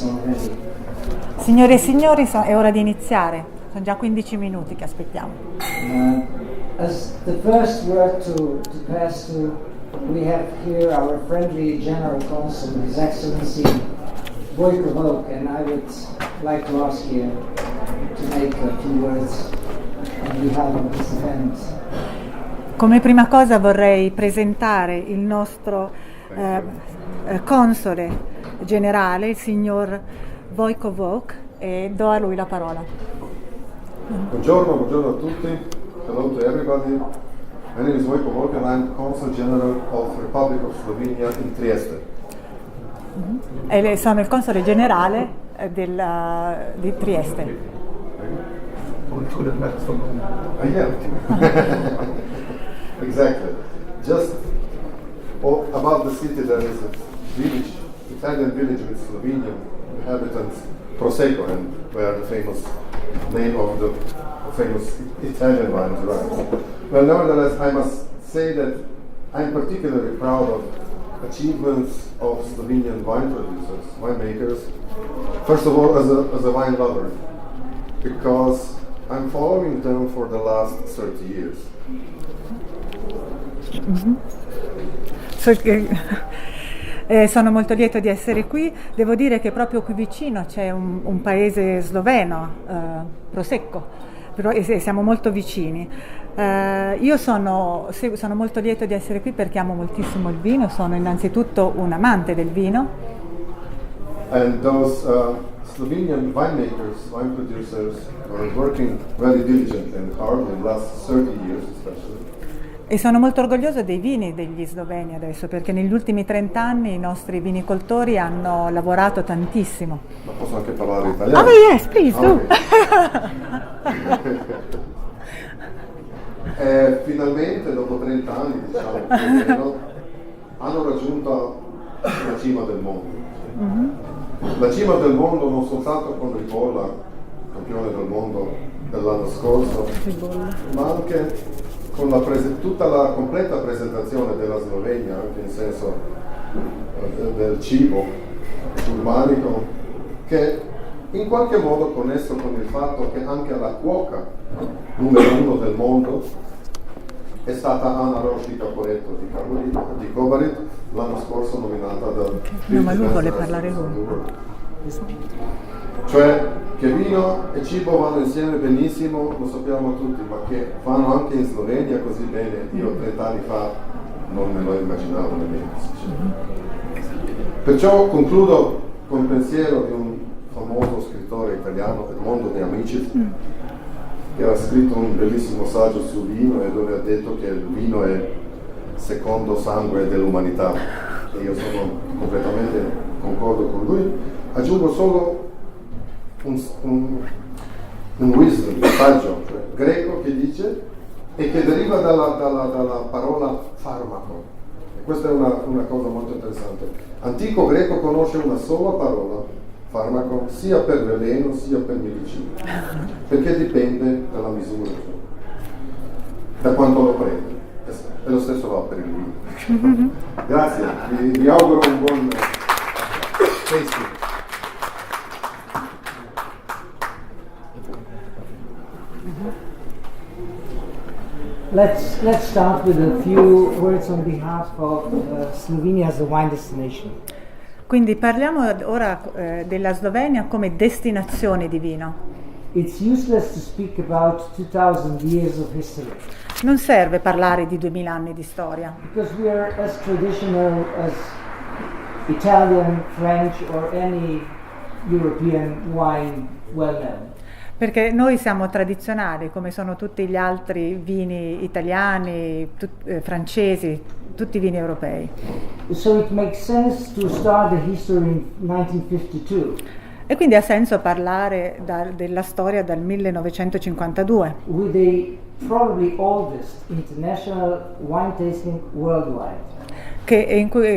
minutes already. Signore e signori, è ora di iniziare. Sono già 15 minuti che aspettiamo. As the first word to pass to, we have here our friendly General Consul, His Excellency Vojko Vuk, and I would like to ask you to make a few words on behalf of this event. Come prima cosa vorrei presentare il nostro console generale, il signor Vojko Vuk, e do a lui la parola. Buongiorno a tutti. Hello to everybody. My name is Vojko Vuk and I'm Consul General of Republic of Slovenia in Trieste. E sono il console generale di Trieste. Exactly. Just above the city there is a village, Italian village with Slovenian inhabitants, Prosecco, and where the famous name of the famous Italian wine derives. Well, nevertheless, I must say that I'm particularly proud of achievements of Slovenian wine producers, winemakers. First of all, as a wine lover, because I'm following them for the last 30 years. Sono molto lieto di essere qui. Devo dire che proprio qui vicino c'è un paese sloveno, Prosecco, e siamo molto vicini. Io sono molto lieto di essere qui perché amo moltissimo il vino, sono innanzitutto un amante del vino. And those Slovenian winemakers, wine producers, are working very diligently and hard in the last 30 years especially. E sono molto orgogliosa dei vini degli sloveni adesso, perché negli ultimi 30 anni i nostri vinicoltori hanno lavorato tantissimo. Ma posso anche parlare italiano? Oh yes, please, do! Finalmente, dopo 30 anni, diciamo, più o meno, hanno raggiunto la cima del mondo. Mm-hmm. La cima del mondo non soltanto con Ribolla, campione del mondo dell'anno scorso, ma anche con tutta la completa presentazione della Slovenia, anche in senso del cibo urbanico, che in qualche modo connesso con il fatto che anche la cuoca numero 1 del mondo è stata Anna Roš di Caporetto di Kobarid, l'anno scorso nominata dal No, ma lui vuole parlare lui. Cioè che vino e cibo vanno insieme benissimo, lo sappiamo tutti, ma che vanno anche in Slovenia così bene, io 30 anni fa non me lo immaginavo nemmeno. Perciò concludo con il pensiero di un famoso scrittore italiano, Edmondo De Amicis, che ha scritto un bellissimo saggio sul vino e dove ha detto che il vino è secondo sangue dell'umanità, e io sono completamente concordo con lui. Aggiungo solo un wisdom, un saggio greco che dice e che deriva dalla parola farmaco, e questa è una cosa molto interessante. Antico greco conosce una sola parola, farmaco, sia per veleno sia per medicina, perché dipende dalla misura, da quanto lo prende, e lo stesso va per il vino. Grazie, vi auguro un buon tasting. Let's start with a few words on behalf of Slovenia as a wine destination. Quindi parliamo ora della Slovenia come destinazione di vino. It's useless to speak about 2000 years of history. Non serve parlare di 2000 anni di storia. Because we are as traditional as Italian, French or any European wine well known. Perché noi siamo tradizionali, come sono tutti gli altri vini italiani, francesi, tutti i vini europei. So it makes sense to start the history in 1952. E quindi ha senso parlare della storia dal 1952. With the probably oldest international wine tasting worldwide.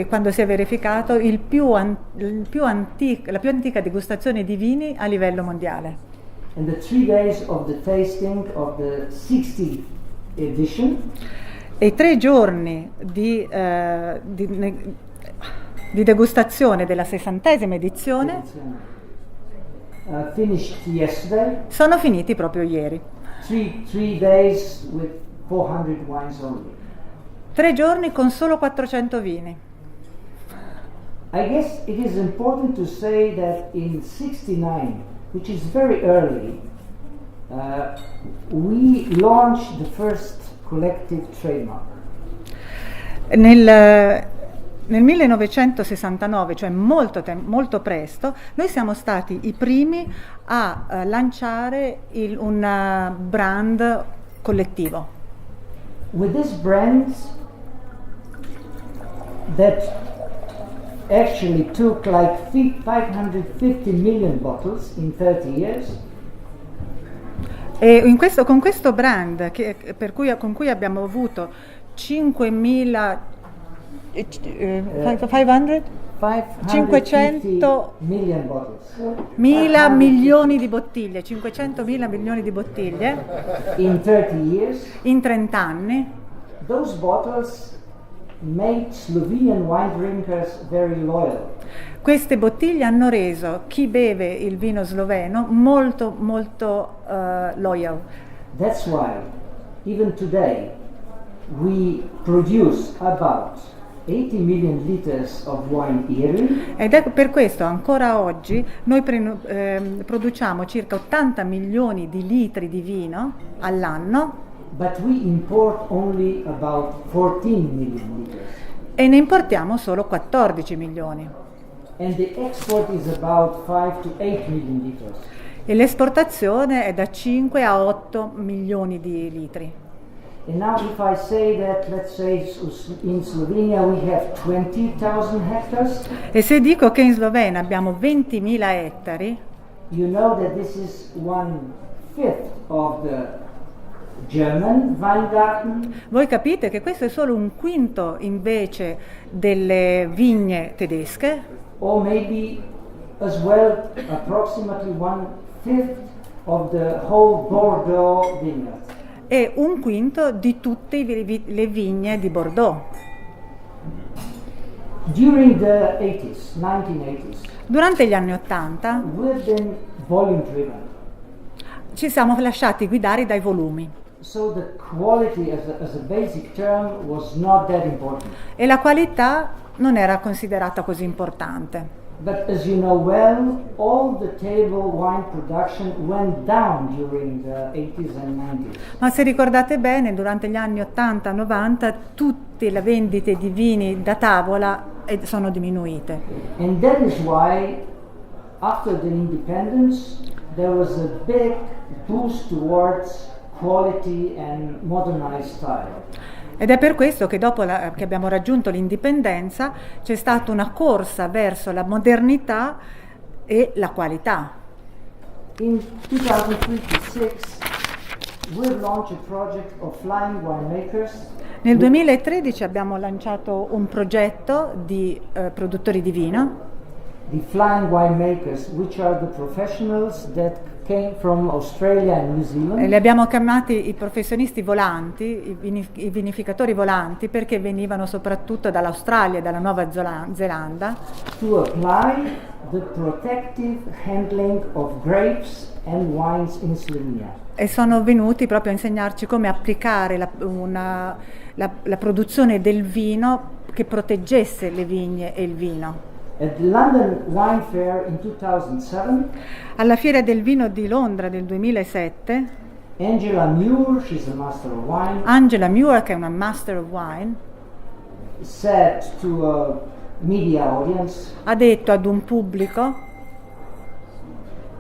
Quando si è verificato la più antica degustazione di vini a livello mondiale. And the 3 days of the tasting of the 60th edition. E 3 giorni di degustazione della 60ª edizione finished yesterday. Sono finiti proprio ieri. Three days with 400 wines only. 3 giorni con solo 400 vini. I guess it is important to say that in 69, which is very early, we launched the first collective trademark. Nel 1969, cioè molto presto, noi siamo stati i primi a lanciare un brand collettivo. With this brand that actually took like 550 million bottles in 30 years. E con questo brand con cui abbiamo avuto 5.000 500 million bottles. milioni di bottiglie, 500.000 milioni di bottiglie In 30 years, in 30 anni. those bottles made Slovenian wine drinkers very loyal. Queste bottiglie hanno reso chi beve il vino sloveno molto loyal. That's why, even today, we produce about 80 million liters of wine yearly. Ed è per questo ancora oggi noi produciamo circa 80 milioni di litri di vino all'anno, But we import only about 14 million liters. e ne importiamo solo 14 milioni. And the export is about 5 to 8 million liters. E l'esportazione è da 5 a 8 milioni di litri. And now if I say that, let's say in Slovenia we have 20,000 hectares, E se dico che in Slovenia abbiamo 20.000 ettari, you know that this is 1/5 of the German Weingarten, voi capite che questo è solo un quinto invece delle vigne tedesche, or maybe as well approximately 1/5 of the whole Bordeaux vineyard. e un quinto di tutte le vigne di Bordeaux. During the 1980s, Durante gli anni '80 we've been volume driven. ci siamo lasciati guidare dai volumi So the quality as a basic term was not that important. e la qualità non era considerata così importante. But as you know well, all the table wine production went down during the 80s and 90s. Ma se ricordate bene, durante gli anni 80-90 tutte le vendite di vini da tavola sono diminuite. And that is why after the independence there was a big boost towards quality and modernized style. Ed è per questo che dopo che abbiamo raggiunto l'indipendenza c'è stata una corsa verso la modernità e la qualità. In 2006 we launched a project of flying winemakers. Nel 2013 abbiamo lanciato un progetto di produttori di vino, The flying winemakers, which are the professionals that came from Australia and New Zealand. e li abbiamo chiamati i professionisti volanti, i vinificatori volanti, perché venivano soprattutto dall'Australia e dalla Nuova Zelanda, To apply the protective handling of grapes and wines in Slovenia. e sono venuti proprio a insegnarci come applicare la produzione del vino che proteggesse le vigne e il vino. At the London Wine Fair in 2007, Alla Fiera del Vino di Londra del 2007, Angela Muir, she's a master of wine, Angela Muir, che è una Master of Wine, said to a media audience, ha detto ad un pubblico: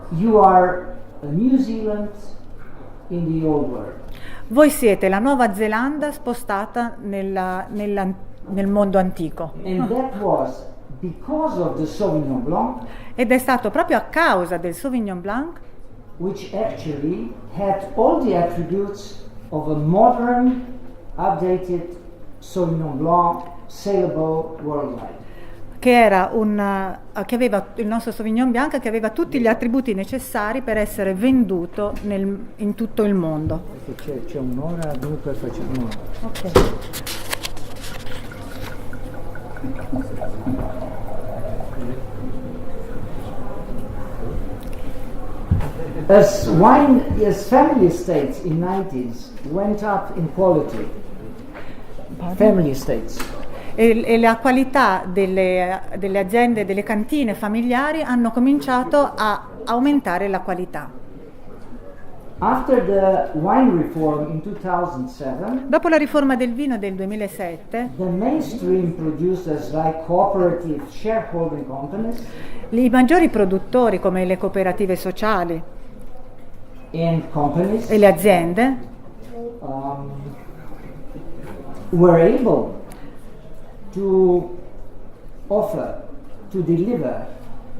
"You are a New Zealand in the old world." voi siete la Nuova Zelanda spostata nel mondo antico. And that was because of the Sauvignon Blanc, Ed è stato proprio a causa del Sauvignon Blanc, which actually had all the attributes of a modern, updated Sauvignon Blanc saleable worldwide. che aveva il nostro Sauvignon Blanc, che aveva tutti gli attributi necessari per essere venduto in tutto il mondo. C'è un'ora, dunque facciamo un'ora. Ok. As wine, as family estates in 90s went up in quality, family estates, e la qualità delle aziende, delle cantine familiari hanno cominciato a aumentare la qualità. after the wine reform in 2007, Dopo la riforma del vino del 2007, the mainstream producers like cooperative shareholding companies i maggiori produttori come le cooperative sociali and companies e le aziende were able to offer, to deliver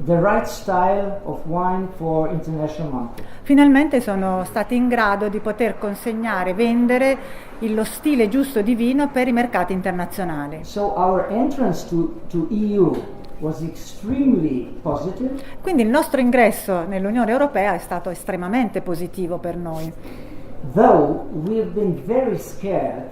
the right style of wine for international market. finalmente sono stati in grado di poter consegnare, vendere lo stile giusto di vino per i mercati internazionali. So our entrance to EU was extremely positive, Quindi il nostro ingresso nell'Unione Europea è stato estremamente positivo per noi, though we have been very scared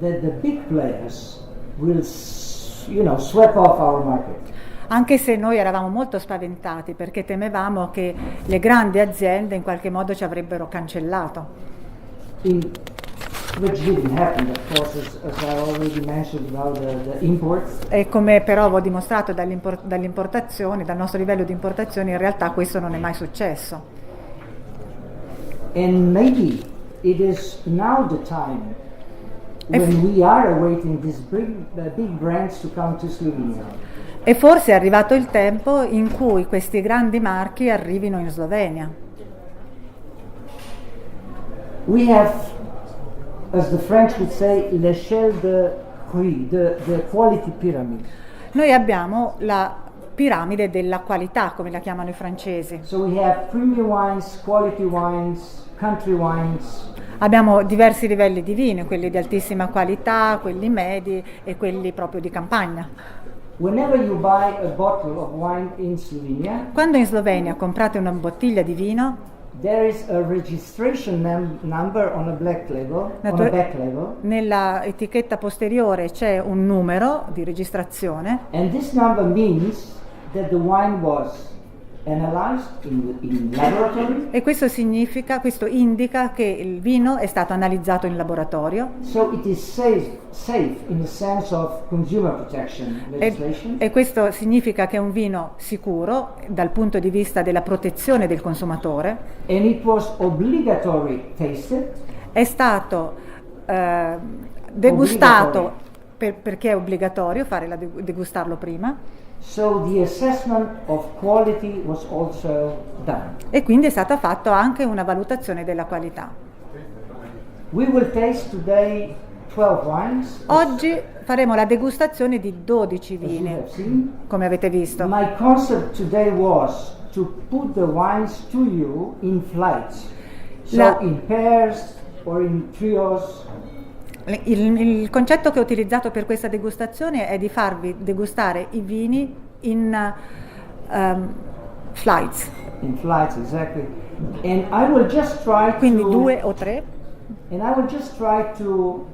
that the big players will, sweep off our market. anche se noi eravamo molto spaventati perché temevamo che le grandi aziende in qualche modo ci avrebbero cancellato. Which didn't happen, of course, as I already mentioned about the imports. E come però ho dimostrato dalle importazioni, dal nostro livello di importazioni, in realtà questo non è mai successo. And maybe it is now the time when we are awaiting these big brands to come to Slovenia. E forse è arrivato il tempo in cui questi grandi marchi arrivino in Slovenia. We have, as the French would say, l'échelle de prix, the quality pyramid. Noi abbiamo la piramide della qualità, come la chiamano i francesi. So we have premium wines, quality wines, country wines. Abbiamo diversi livelli di vino, quelli di altissima qualità, quelli medi e quelli proprio di campagna. Whenever you buy a bottle of wine in Slovenia, Quando in Slovenia comprate una bottiglia di vino, there is a registration number on a black label, on a back label, nella etichetta posteriore c'è un numero di registrazione and this number means that the wine was analyzed in laboratory. e questo indica che il vino è stato analizzato in laboratorio So it is safe in the sense of consumer protection legislation. e questo significa che è un vino sicuro dal punto di vista della protezione del consumatore. And it was obligatory tasted. È stato degustato perché è obbligatorio degustarlo prima. So the assessment of quality was also done. E quindi è stata fatta anche una valutazione della qualità. We will taste today 12 wines. Oggi faremo la degustazione di 12 As you vini, have seen. come avete visto. My concept today was to put the wines to you in flights. So in pairs or in trios. Il concetto che ho utilizzato per questa degustazione è di farvi degustare i vini in flights, In flights, exactly. And I will just try quindi to 2 o 3. And I will just try to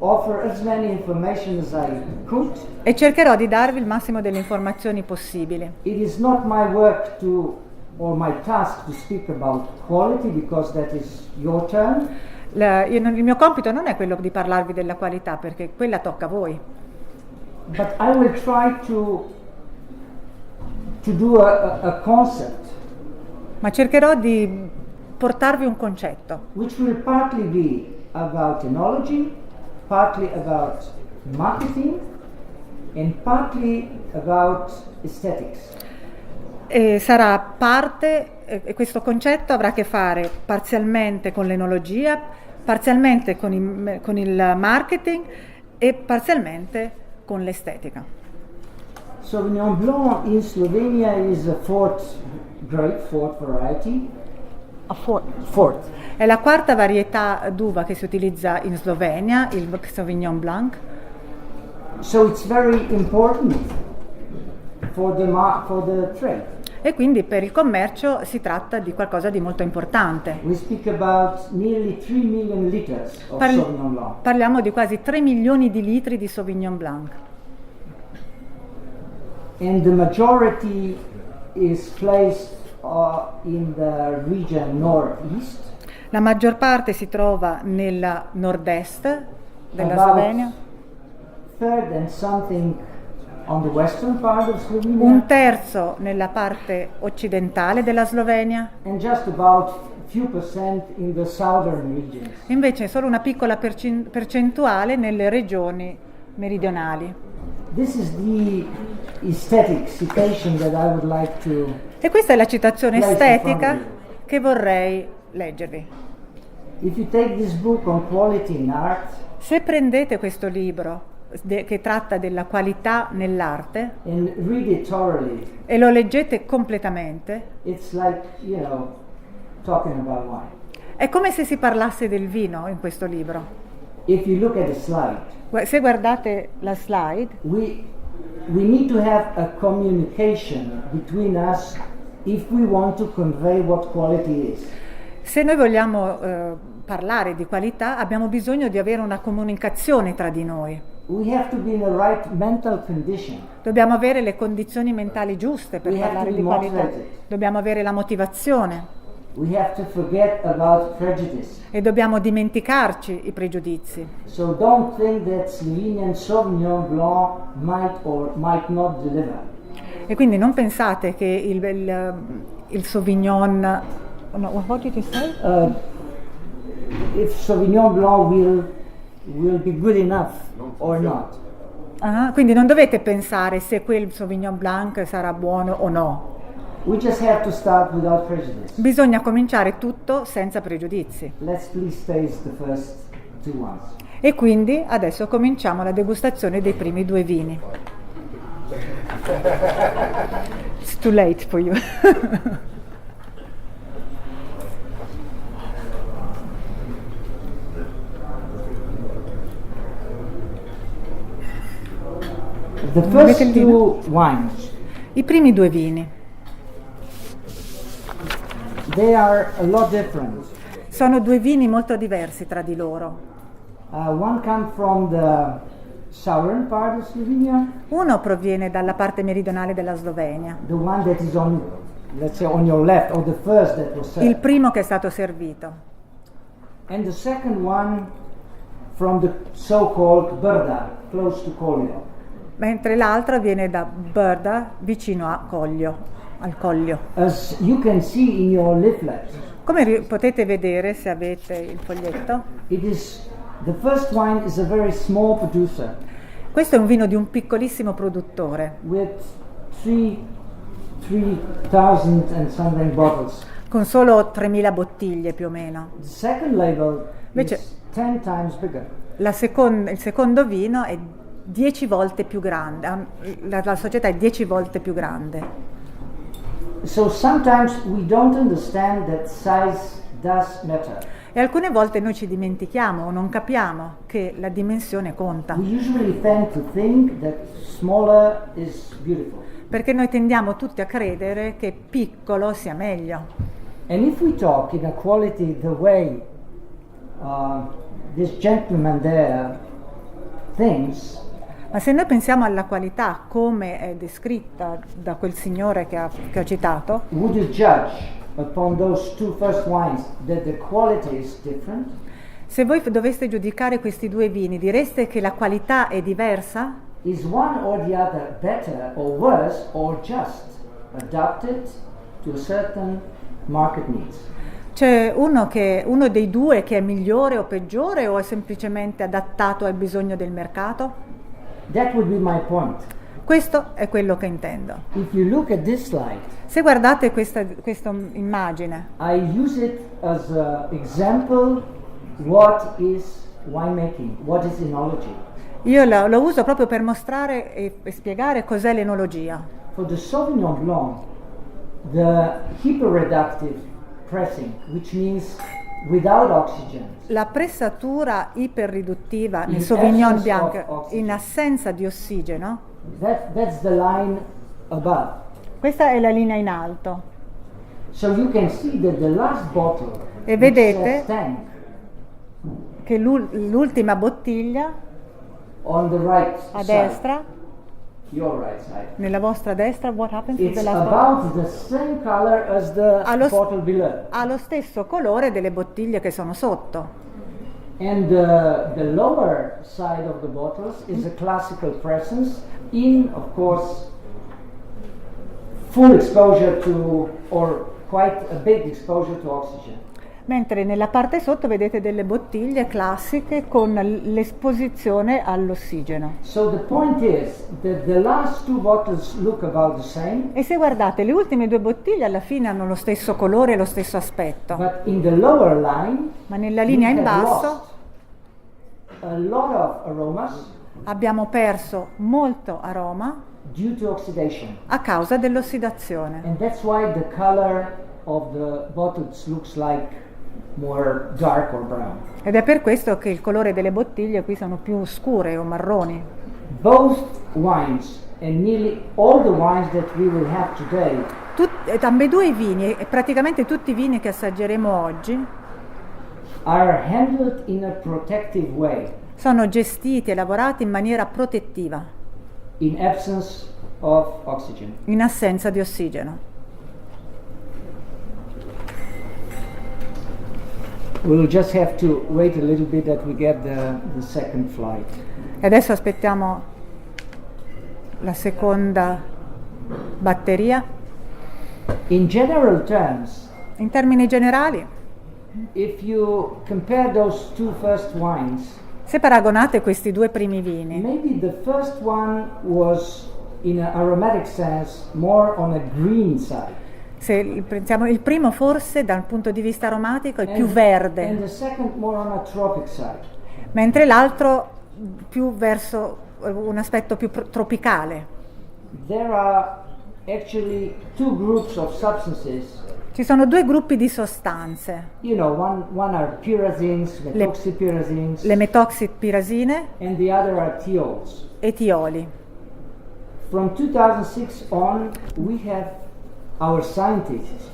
offer as many information as I could. E cercherò di darvi il massimo delle informazioni possibili. It is not my work or my task to speak about quality because that is your turn. Il mio compito non è quello di parlarvi della qualità, perché quella tocca a voi. But I will try to do a concept Ma cercherò di portarvi un concetto, which will partly be about enology, partly about marketing, and partly about aesthetics. e sarà parte, e questo concetto avrà a che fare parzialmente con l'enologia, parzialmente con il marketing e parzialmente con l'estetica. Sauvignon Blanc in Slovenia is a great fourth variety. Fourth. È la quarta varietà d'uva che si utilizza in Slovenia, il Sauvignon Blanc. So it's very important for the trade. E quindi per il commercio si tratta di qualcosa di molto importante. We speak about nearly 3 million liters of Sauvignon Blanc. Parliamo di quasi 3 milioni di litri di Sauvignon Blanc. And the majority is placed in the region northeast. La maggior parte si trova nel nord-est della About Slovenia, third and something on the western part of Slovenia, un terzo nella parte occidentale della Slovenia, and just about few percent in the southern regions. invece solo una piccola percentuale nelle regioni meridionali. This is the aesthetic citation that I would like to. E questa è la citazione Place in front estetica of you. che vorrei leggervi. If you take this book on quality in art Se prendete questo libro che tratta della qualità nell'arte and read it thoroughly, e lo leggete completamente, it's like, talking about wine. è come se si parlasse del vino in questo libro. If you look at the slide, Se guardate la slide, we need to have a communication between us if we want to convey what quality is. se noi vogliamo parlare di qualità, abbiamo bisogno di avere una comunicazione tra di noi. We have to be in the right mental condition. Dobbiamo avere le condizioni mentali giuste per We have parlare to di be qualità. motivated. Dobbiamo avere la motivazione We have to forget about prejudice. e dobbiamo dimenticarci i pregiudizi. So don't think that Slovenian Sauvignon Blanc might or might not deliver. E quindi non pensate che il Sauvignon... No, what did you say? If Sauvignon Blanc will be good enough or not. Quindi non dovete pensare se quel Sauvignon Blanc sarà buono o no. We just have to start without prejudice. Bisogna cominciare tutto senza pregiudizi. Let's please taste the first two ones. E quindi adesso cominciamo la degustazione dei primi due vini. It's too late for you. The Avete first il vino? two wines, I primi due vini they are a lot different. sono due vini molto diversi tra di loro. One comes from the southern part of Slovenia, Uno proviene dalla parte meridionale della Slovenia, the one that is on, let's say, on your left, or the first that was il served. primo che è stato servito, And the second one from the so-called Brda, close to Kolio. mentre l'altro viene da Brda, vicino a Coglio, al Coglio. As you can see in your leaflet, Come potete vedere se avete il foglietto, the first wine is a very small producer questo è un vino di un piccolissimo produttore, with 3,000 and something bottles. con solo 3.000 bottiglie più o meno. The second label Invece- is 10 times bigger. Il secondo vino è 10 volte più grande, la società è 10 volte più grande. So sometimes we don't understand that size does matter. E alcune volte noi ci dimentichiamo o non capiamo che la dimensione conta, We usually tend to think that smaller is beautiful. perché noi tendiamo tutti a credere che piccolo sia meglio. And if we talk in a quality the way this gentleman there thinks, Ma se noi pensiamo alla qualità come è descritta da quel signore che ho citato, would you judge upon those two first wines that the quality is different? se voi doveste giudicare questi due vini, direste che la qualità è diversa? Is one or the other better or worse or just adapted to a certain market needs? C'è uno dei due che è migliore o peggiore o è semplicemente adattato al bisogno del mercato? That would be my point. Questo è quello che intendo. If you look at this slide, Se guardate questa immagine, I use it as an example what is winemaking, what is enology. io lo uso proprio per mostrare e spiegare cos'è l'enologia. For the Sauvignon Blanc, the hyperreductive pressing, which means without oxygen, La pressatura iperriduttiva nel In Sauvignon absence Blanc of oxygen. in assenza di ossigeno, that's the line above. questa è la linea in alto. So you can see that the last bottle, E which vedete says tank, che l'ultima bottiglia on the right a side, destra your right side. Nella vostra destra, what happens to It's the last one? about the same color as the Ha lo, bottle below. ha lo stesso colore delle bottiglie che sono sotto. And the lower side of the bottles is a classical presence in, of course, full exposure to, or quite a big exposure to oxygen. Mentre nella parte sotto vedete delle bottiglie classiche con l'esposizione all'ossigeno. So the point is that the last two bottles look about the same, E se guardate, le ultime due bottiglie alla fine hanno lo stesso colore e lo stesso aspetto, but in the lower line, ma nella linea we in have basso lost a lot of aromas abbiamo perso molto aroma due to oxidation. a causa dell'ossidazione. And that's why the color of the bottles looks like more dark or brown. Ed è per questo che il colore delle bottiglie qui sono più scure o marroni. Both wines and nearly all the wines that we will have today Ambedue i vini, e praticamente tutti i vini che assaggeremo oggi, are handled in a protective way sono gestiti e lavorati in maniera protettiva, in absence of oxygen. in assenza di ossigeno. We'll just have to wait a little bit that we get the second flight. E adesso aspettiamo la seconda batteria. In general terms, In termini generali, if you compare those two first wines, se paragonate questi due primi vini, maybe the first one was, in an aromatic sense, more on a green side. se pensiamo il primo forse dal punto di vista aromatico è più And verde, the second more on a tropic side. mentre l'altro più verso un aspetto più tropicale. There are actually two groups of substances. Ci sono due gruppi di sostanze, You know, one are pyrazines, methoxypyrazines, le metoxipirasine and the other are thiols. e tioli. From 2006 on, our scientists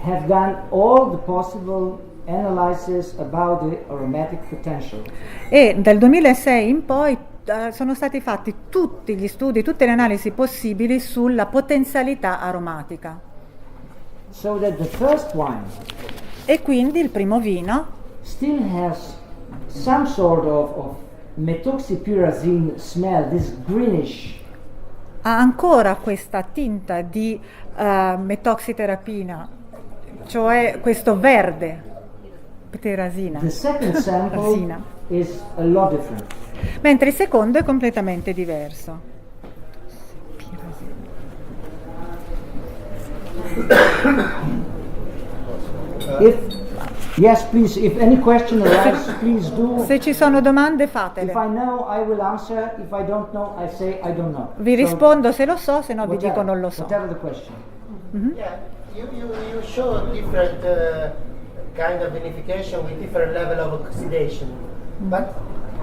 have done all the possible analysis about the aromatic potential. E dal 2006 in poi sono stati fatti tutti gli studi, tutte le analisi possibili sulla potenzialità aromatica. So that the first wine E quindi il primo vino still has some sort of methoxypyrazine smell, this greenish. ha ancora questa tinta di metoxiterapina, cioè questo verde, pterasina, The second sample Rasina. is a lot different. mentre il secondo è completamente diverso. Yes, please, if any question arises, please do. Se ci sono domande If fatele. I know, I will answer. If I don't know, I say I don't know. Vi So, rispondo se lo so, se no vi whatever- dico non lo so. Whatever the question. Yeah, you show different kind of vinification with different level of oxidation, but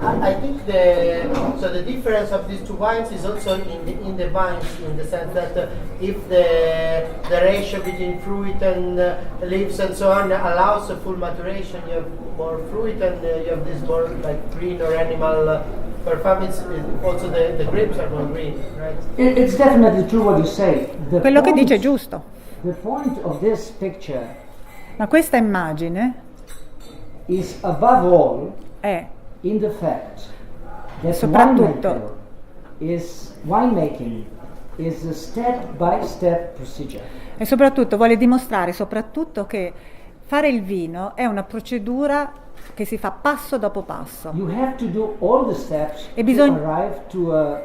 I think the difference of these two wines is also in the vines, in the sense that if the ratio between fruit and leaves and so on allows a full maturation, you have more fruit and you have this more like green or animal. Performance, also the grapes are more green, right? It's definitely true what you say. The Quello che point- dice è giusto. The point of this picture Ma questa immagine is above all è in the fact that Soprattutto. winemaking is a step-by-step procedure. e soprattutto vuole dimostrare soprattutto che fare il vino è una procedura che si fa passo dopo passo. You have to do all the steps E to arrive to a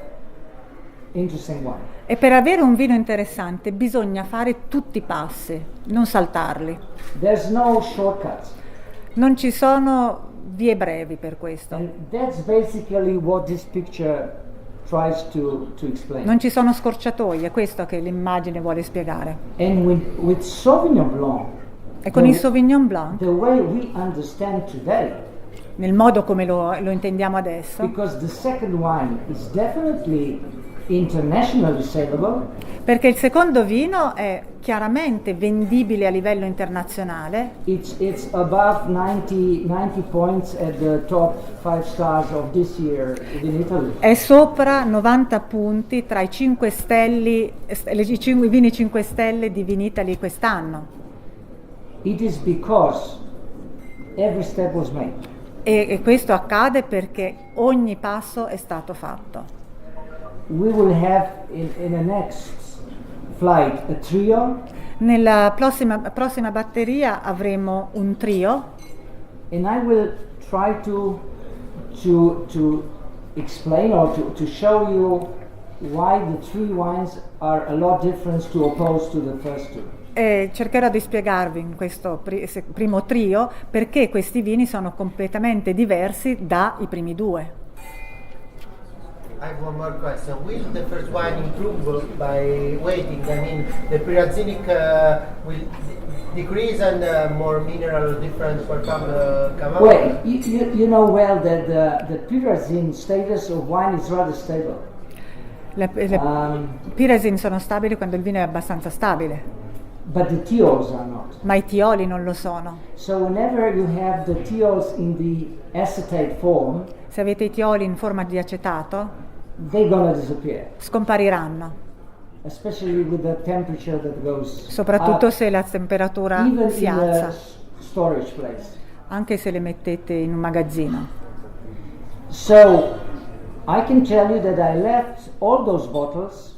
interesting wine. E per avere un vino interessante bisogna fare tutti i passi, non saltarli. There's no shortcuts. Non ci sono vie brevi per questo. And that's basically what this picture tries to explain. Non ci sono scorciatoie, è questo che l'immagine vuole spiegare. And with Sauvignon Blanc, E con il Sauvignon Blanc, the way we understand today, nel modo come lo intendiamo adesso, because the second wine is definitely internationally saleable, perché il secondo vino è chiaramente vendibile a livello internazionale. It's above 90 points at the top 5 stars of this year in Italy. È sopra 90 punti tra i 5 stelle, i vini 5 stelle di Vinitaly quest'anno. It is because every step was made. E questo accade perché ogni passo è stato fatto. We will have in the next flight a trio, Nella prossima batteria avremo un trio and I will try to explain or to show you why the three wines are a lot different to oppose to the first two. e cercherò di spiegarvi in questo primo trio perché questi vini sono completamente diversi dai primi due. I have one more question. Will the first wine improve by waiting? I mean, the pyrazinic will decrease and more mineral difference will come out? Well, you know well that the pyrazine status of wine is rather stable. Le pyrazine sono stabili quando il vino è abbastanza stabile, But the thiols are not. ma i tioli non lo sono. So whenever you have the thiols in the acetate form, Se avete i tioli in forma di acetato, they're gonna disappear. scompariranno, Especially with the temperature that goes soprattutto up, se la temperatura even si in alza, a storage place. anche se le mettete in un magazzino. So I can tell you that I left all those bottles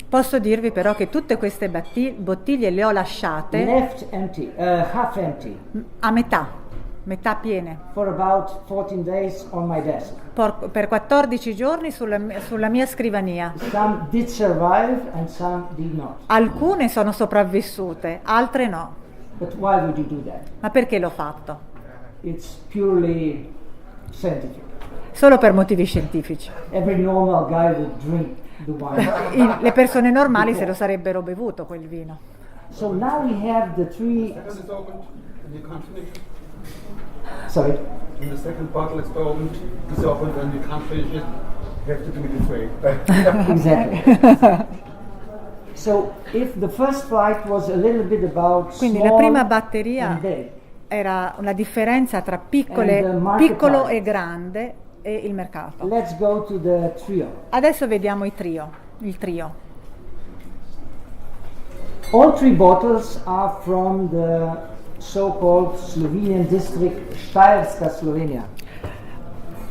Posso dirvi però che tutte queste bottiglie le ho lasciate left empty, half empty, a metà piene, for about 14 days on my desk. per 14 giorni sulla mia scrivania. Some did survive and some did not. Alcune sono sopravvissute, altre no. But why would you do that? Ma perché l'ho fatto? It's purely scientific. Solo per motivi scientifici. Every normal guy would drink the wine. Le persone normali se lo sarebbero bevuto quel vino. So now we have the three. Second is opened, and you can't finish. Sorry. When the second bottle is opened and you can't finish it, you have to do it this way. Exactly. So if the first flight was a little bit about Quindi small la prima batteria and big, era una differenza tra And the market piccolo price. e grande e il mercato. let's go to the trio. Adesso vediamo il trio. All three bottles are from the so-called Slovenian district Štajerska, Slovenia.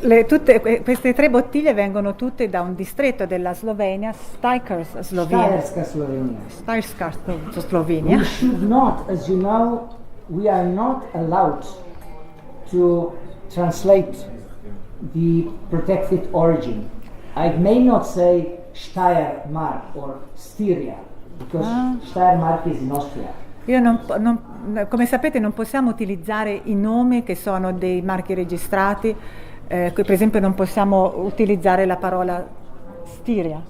Queste tre bottiglie vengono tutte da un distretto della Slovenia, Štajerska Slovenia. Štajerska, Slovenia. Slovenia. We should not, as you know, we are not allowed to translate the protected origin. I may not say Steiermark or Styria, because Steiermark is in Austria. Come sapete non possiamo utilizzare i nomi che sono dei marchi registrati, per esempio non possiamo utilizzare la parola Styria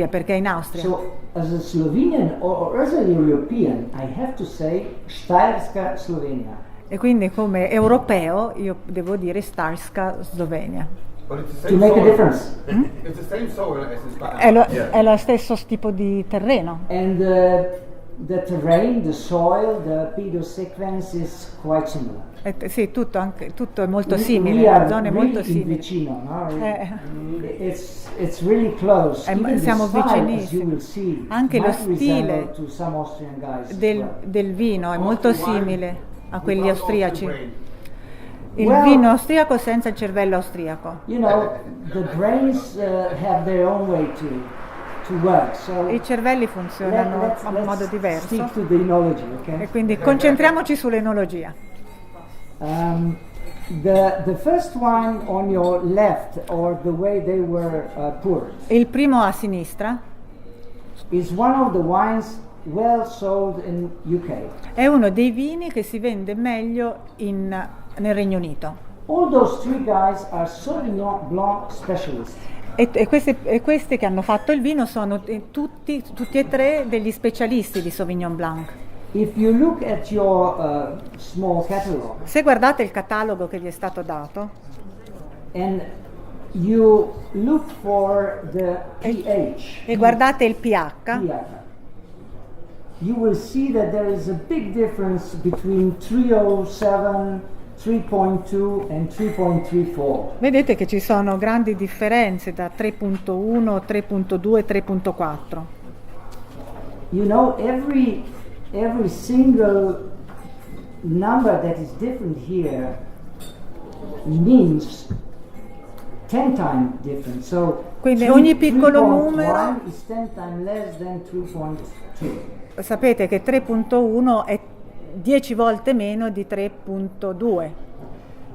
perché è in Austria. So, as a Slovenian or as a European, I have to say Štajerska, Slovenia. E quindi come europeo io devo dire Štajerska Slovenia. But it's the To same make a soil. difference. It's the same soil as in Spain. È lo stesso tipo di terreno. And the terrain, the soil, the pedosequence is quite similar. Sì, tutto è molto We simile, are la zona è really molto in simile. vicino, no? Eh. It's really close. Even the siamo style, as you vicinissimi. will see, Anche lo might resemble stile to some Austrian guys as del well. vino è molto simile a quelli Without austriaci. Austrian brain. Il Well- vino austriaco senza il cervello austriaco. You know, the brains have their own way to work. So I cervelli funzionano let's a un modo diverso stick to the enology, e okay? quindi concentriamoci sull'enologia. The first one on your left, or the way they were poured, Il primo a sinistra is one of the wines well sold in UK. è uno dei vini che si vende meglio nel Regno Unito. All those three guys are Sauvignon Blanc specialists. E questi che hanno fatto il vino sono tutti e tre degli specialisti di Sauvignon Blanc. If you look at your small catalog Se guardate il catalogo che vi è stato dato and you look for the pH, e guardate il pH, you will see that there is a big difference between 307, 3.2 and 3.34. Vedete che ci sono grandi differenze da 3.1, 3.2 e 3.4. You know, every single number that is different here means 10 times different. So Quindi ogni piccolo 3.1 numero, is 10 times less than 3.2. sapete che 3.1 è 10 volte meno di 3.2.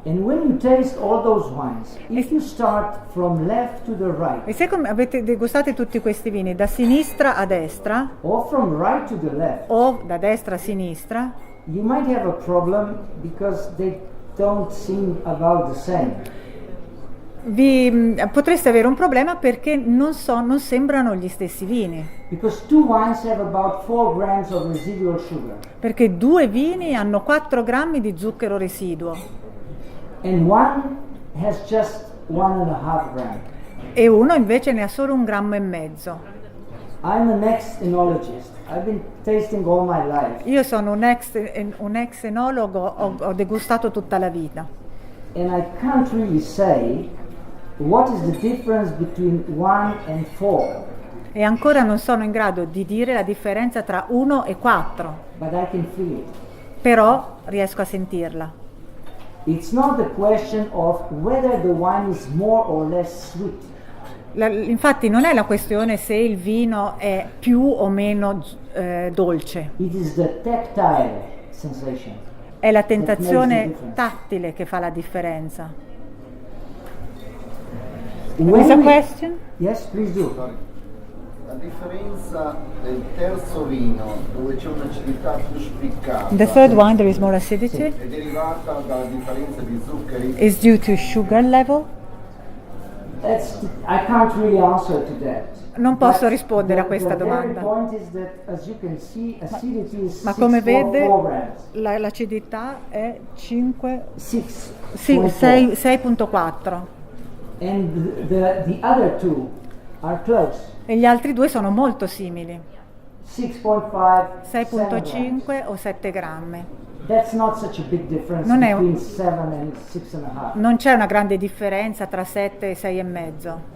And when you taste all those wines, if you start from left to the right, E se avete degustato tutti questi vini da sinistra a destra or from right to the left, o da destra a sinistra, you might have a problem because they don't seem about the same. potreste avere un problema perché non sembrano gli stessi vini. Because two wines have about 4 grams of residual sugar, Perché 2 vini hanno 4 grammi di zucchero residuo and one has just 1.5 grams. e uno invece ne ha solo 1,5 grammi. I'm an ex-enologist. I've been tasting all my life, Io sono un ex enologo, ho degustato tutta la vita and I can't really say what is the difference between 1 and 4, e ancora non sono in grado di dire la differenza tra 1 e 4, but I can feel it. però riesco a sentirla. It's not the question of whether the wine is more or less sweet. Infatti non è la questione se il vino è più o meno dolce, It is the tactile sensation. è la That makes the tentazione difference. tattile che fa la differenza. When Is a we- question? Yes, please do. La differenza del terzo vino, dove c'è un'acidità più spiccata, The third wine, there is more acidity, è derivata dalla differenza di zuccheri. is due to sugar level. I can't really answer to that. Non posso But rispondere a questa the very domanda. point is that, as you can see, acidity is Ma come 6.4 vede grams. l'acidità è 6.4. 6.4 And the other two are close. e gli altri due sono molto simili, 6.5, 7 grams. 6.5 o 7 grammi. That's not such a big difference Non è un- between 7 and 6.5. Non c'è una grande differenza tra 7 e 6,5.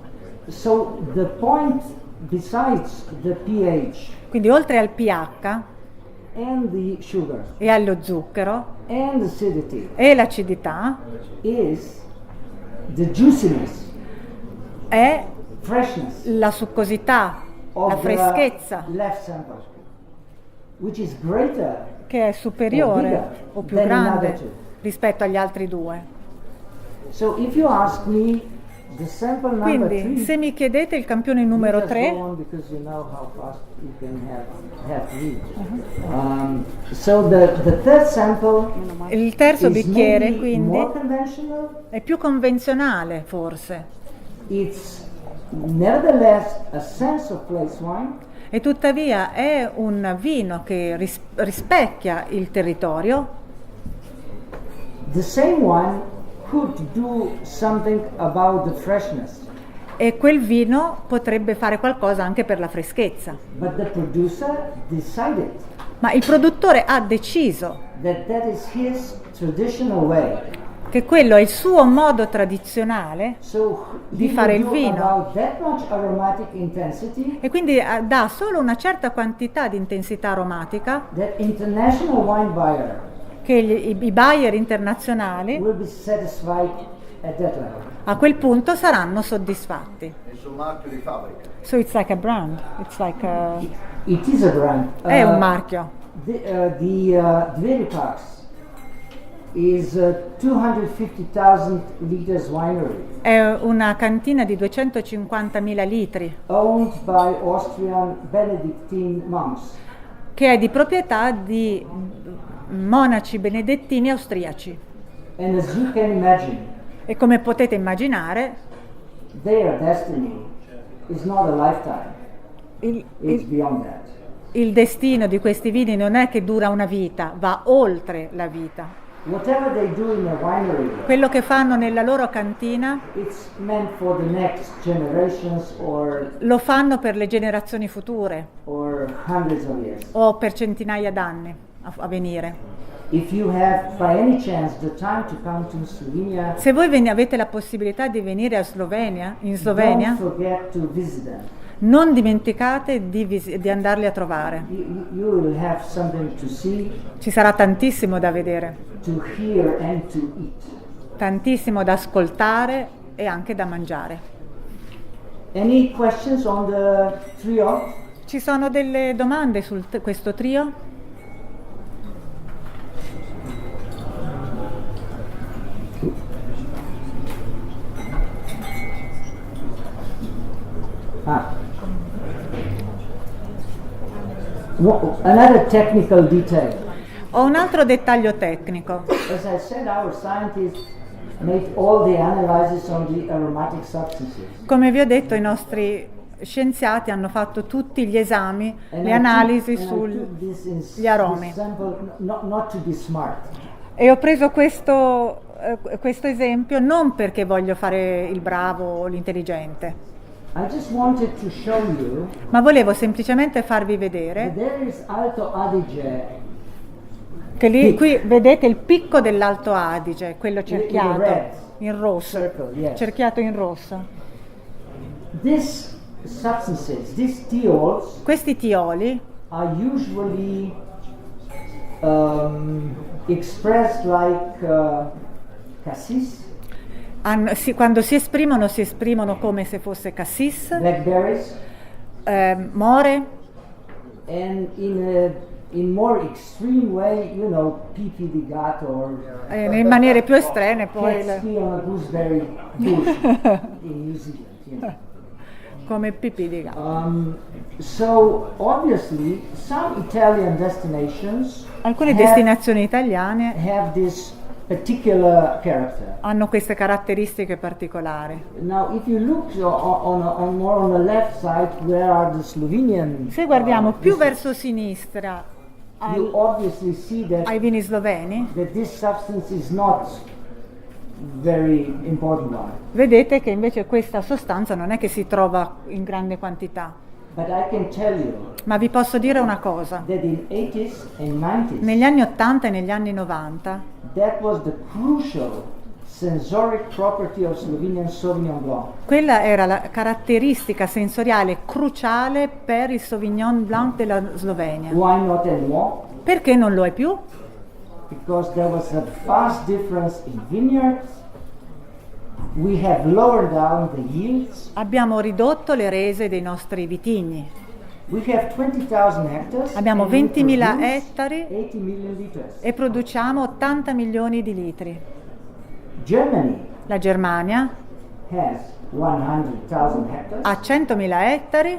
So the point, besides the pH Quindi oltre al pH and the sugar e allo zucchero and acidity, e l'acidità, is the juiciness, è freshness la succosità, of la freschezza, the left sample, which is greater. che è superiore o più than grande another two. rispetto agli altri due. So if you ask me, the sample number Quindi 3, se mi chiedete il campione numero 3, because you know how fast you can have read. So the third sample il terzo is bicchiere maybe quindi more conventional. è più convenzionale forse, It's nevertheless a sense of place wine, e tuttavia è un vino che rispecchia il territorio. the same one could do something about the freshness, E quel vino potrebbe fare qualcosa anche per la freschezza, but the producer decided ma il produttore ha deciso that is his traditional way. che quello è il suo modo tradizionale So Di he fare will il do vino. about that much aromatic intensity e quindi dà solo una certa quantità di intensità aromatica that international wine buyer che i buyer internazionali will be satisfied at that level. a quel punto saranno soddisfatti. È sul marchio di fabbrica. So it's like a brand, it's like It is a brand. è un marchio. The Veripax is a 250,000 liters winery È una cantina di 250.000 litri owned by Austrian Benedictine monks. che è di proprietà di monaci benedettini austriaci. And as you can imagine, E come potete immaginare, their destiny is not a lifetime. il, It's il- beyond that. il destino di questi vini non è che dura una vita, va oltre la vita. whatever they do in a winery, quello che fanno nella loro cantina it's meant for the next generations lo fanno per le generazioni future or hundreds of years. o per centinaia d'anni a venire. If you have by any chance the time to come to Slovenia, Se voi avete la possibilità di venire in Slovenia, don't forget to visit them. non dimenticate di andarli a trovare. You will have something to see, Ci sarà tantissimo da vedere, to hear and to eat. tantissimo da ascoltare e anche da mangiare. Any questions on the trio? Ci sono delle domande su questo trio? Another technical detail. Ho un altro dettaglio tecnico. As I said, our scientists made all the analysis on the aromatic substances. Come vi ho detto, i nostri scienziati hanno fatto tutti gli esami, le analisi sugli aromi. Not to be smart. E ho preso questo esempio non perché voglio fare il bravo o l'intelligente, I just wanted to show you ma volevo semplicemente farvi that vedere there is Alto Adige che qui vedete il picco dell'Alto Adige, quello red. cerchiato in rosso, Circle, yes. cerchiato in rosso. These substances, these thiols, Questi tioli are usually expressed like cassis, quando si esprimono come se fosse cassis, blackberries, more, and in more extreme way, you know, pipi di gatto or in maniere più estreme poi cat's pee on a gooseberry bush in New Zealand. You know. come pipì di gatto. So obviously, some Italian destinations Alcune destinazioni italiane have this particular character. hanno queste caratteristiche particolari. Now, if you look more on the left side, where are the Slovenian? Se guardiamo più districts, verso sinistra you obviously see ai vini sloveni, that this substance is not very important one. vedete che invece questa sostanza non è che si trova in grande quantità. But I can tell you Ma vi posso dire una cosa. that in 80s and 90s, Negli anni 80 e negli anni 90 that was the crucial sensoric property of Slovenian Sauvignon Blanc. quella era la caratteristica sensoriale cruciale per il Sauvignon Blanc della Slovenia. Why not anymore? Perché non lo è più? Because there was a vast difference in vineyards. We have lowered down the yields. Abbiamo ridotto le rese dei nostri vitigni. We have 20,000 hectares. Abbiamo and we 20.000 produce ettari 80 million liters. e produciamo 80 milioni di litri. Germany La Germania has 100,000 hectares, ha 100.000 ettari,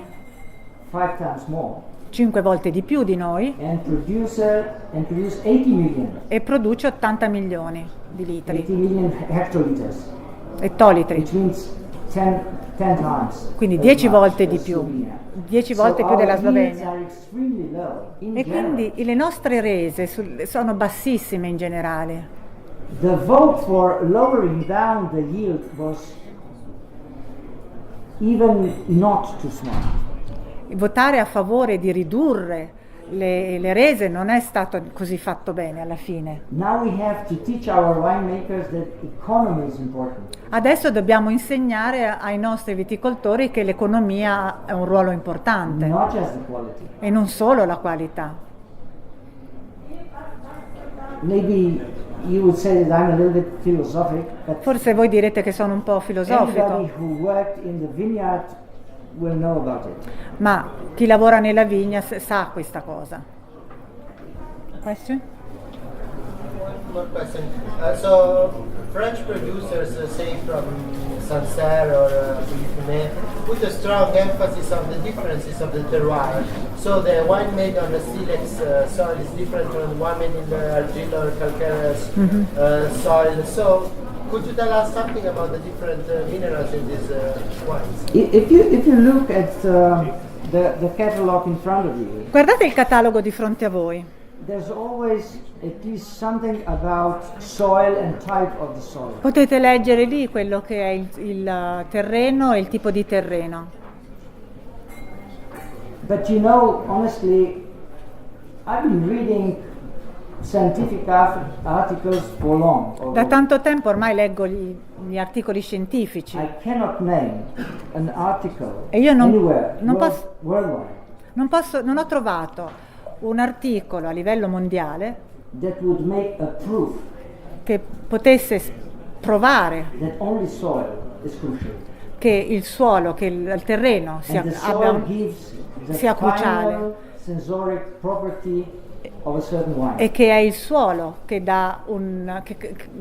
5 times more, 5 volte di più di noi, and produce 80 million, e produce 80 milioni di litri, 80 million hectoliters, ettolitri, which means 10 times. quindi as 10 much volte as di più, Slovenia. 10 So volte più our della yields Slovenia. are extremely low in E general. quindi le nostre rese sono bassissime in generale. The vote for lowering down the yield was even not too smart. Votare a favore di ridurre le rese non è stato così fatto bene alla fine. Now we have to teach our winemakers that economy is important. Adesso dobbiamo insegnare ai nostri viticoltori che l'economia ha un ruolo importante Not just the quality. e non solo la qualità. Maybe you would say that I'm a little bit philosophic, but Forse voi direte che sono un po' filosofico, anybody who worked in the vineyard will know about it. ma chi lavora nella vigna sa questa cosa. Question? One question. So French producers, say from Sancerre or Fumé, put a strong emphasis on the differences of the terroir. So the wine made on the silex soil is different from the one made in the argil or calcareous soil. So could you tell us something about the different minerals in these wines? If you look at the catalog in front of you, Guardate il catalogo di fronte a voi. there's always at least something about soil and type of the soil. Potete leggere lì quello che è il terreno e il tipo di terreno. But you know, honestly, I've been reading scientific articles for long. Da tanto tempo ormai leggo gli articoli scientifici I cannot name an article e io anywhere worldwide. Non ho trovato un articolo a livello mondiale that would make a proof che potesse provare that only soil is crucial. che il suolo, che il terreno sia, And the soil gives the sia cruciale. final sensoric property of a certain wine. E che è il suolo che dà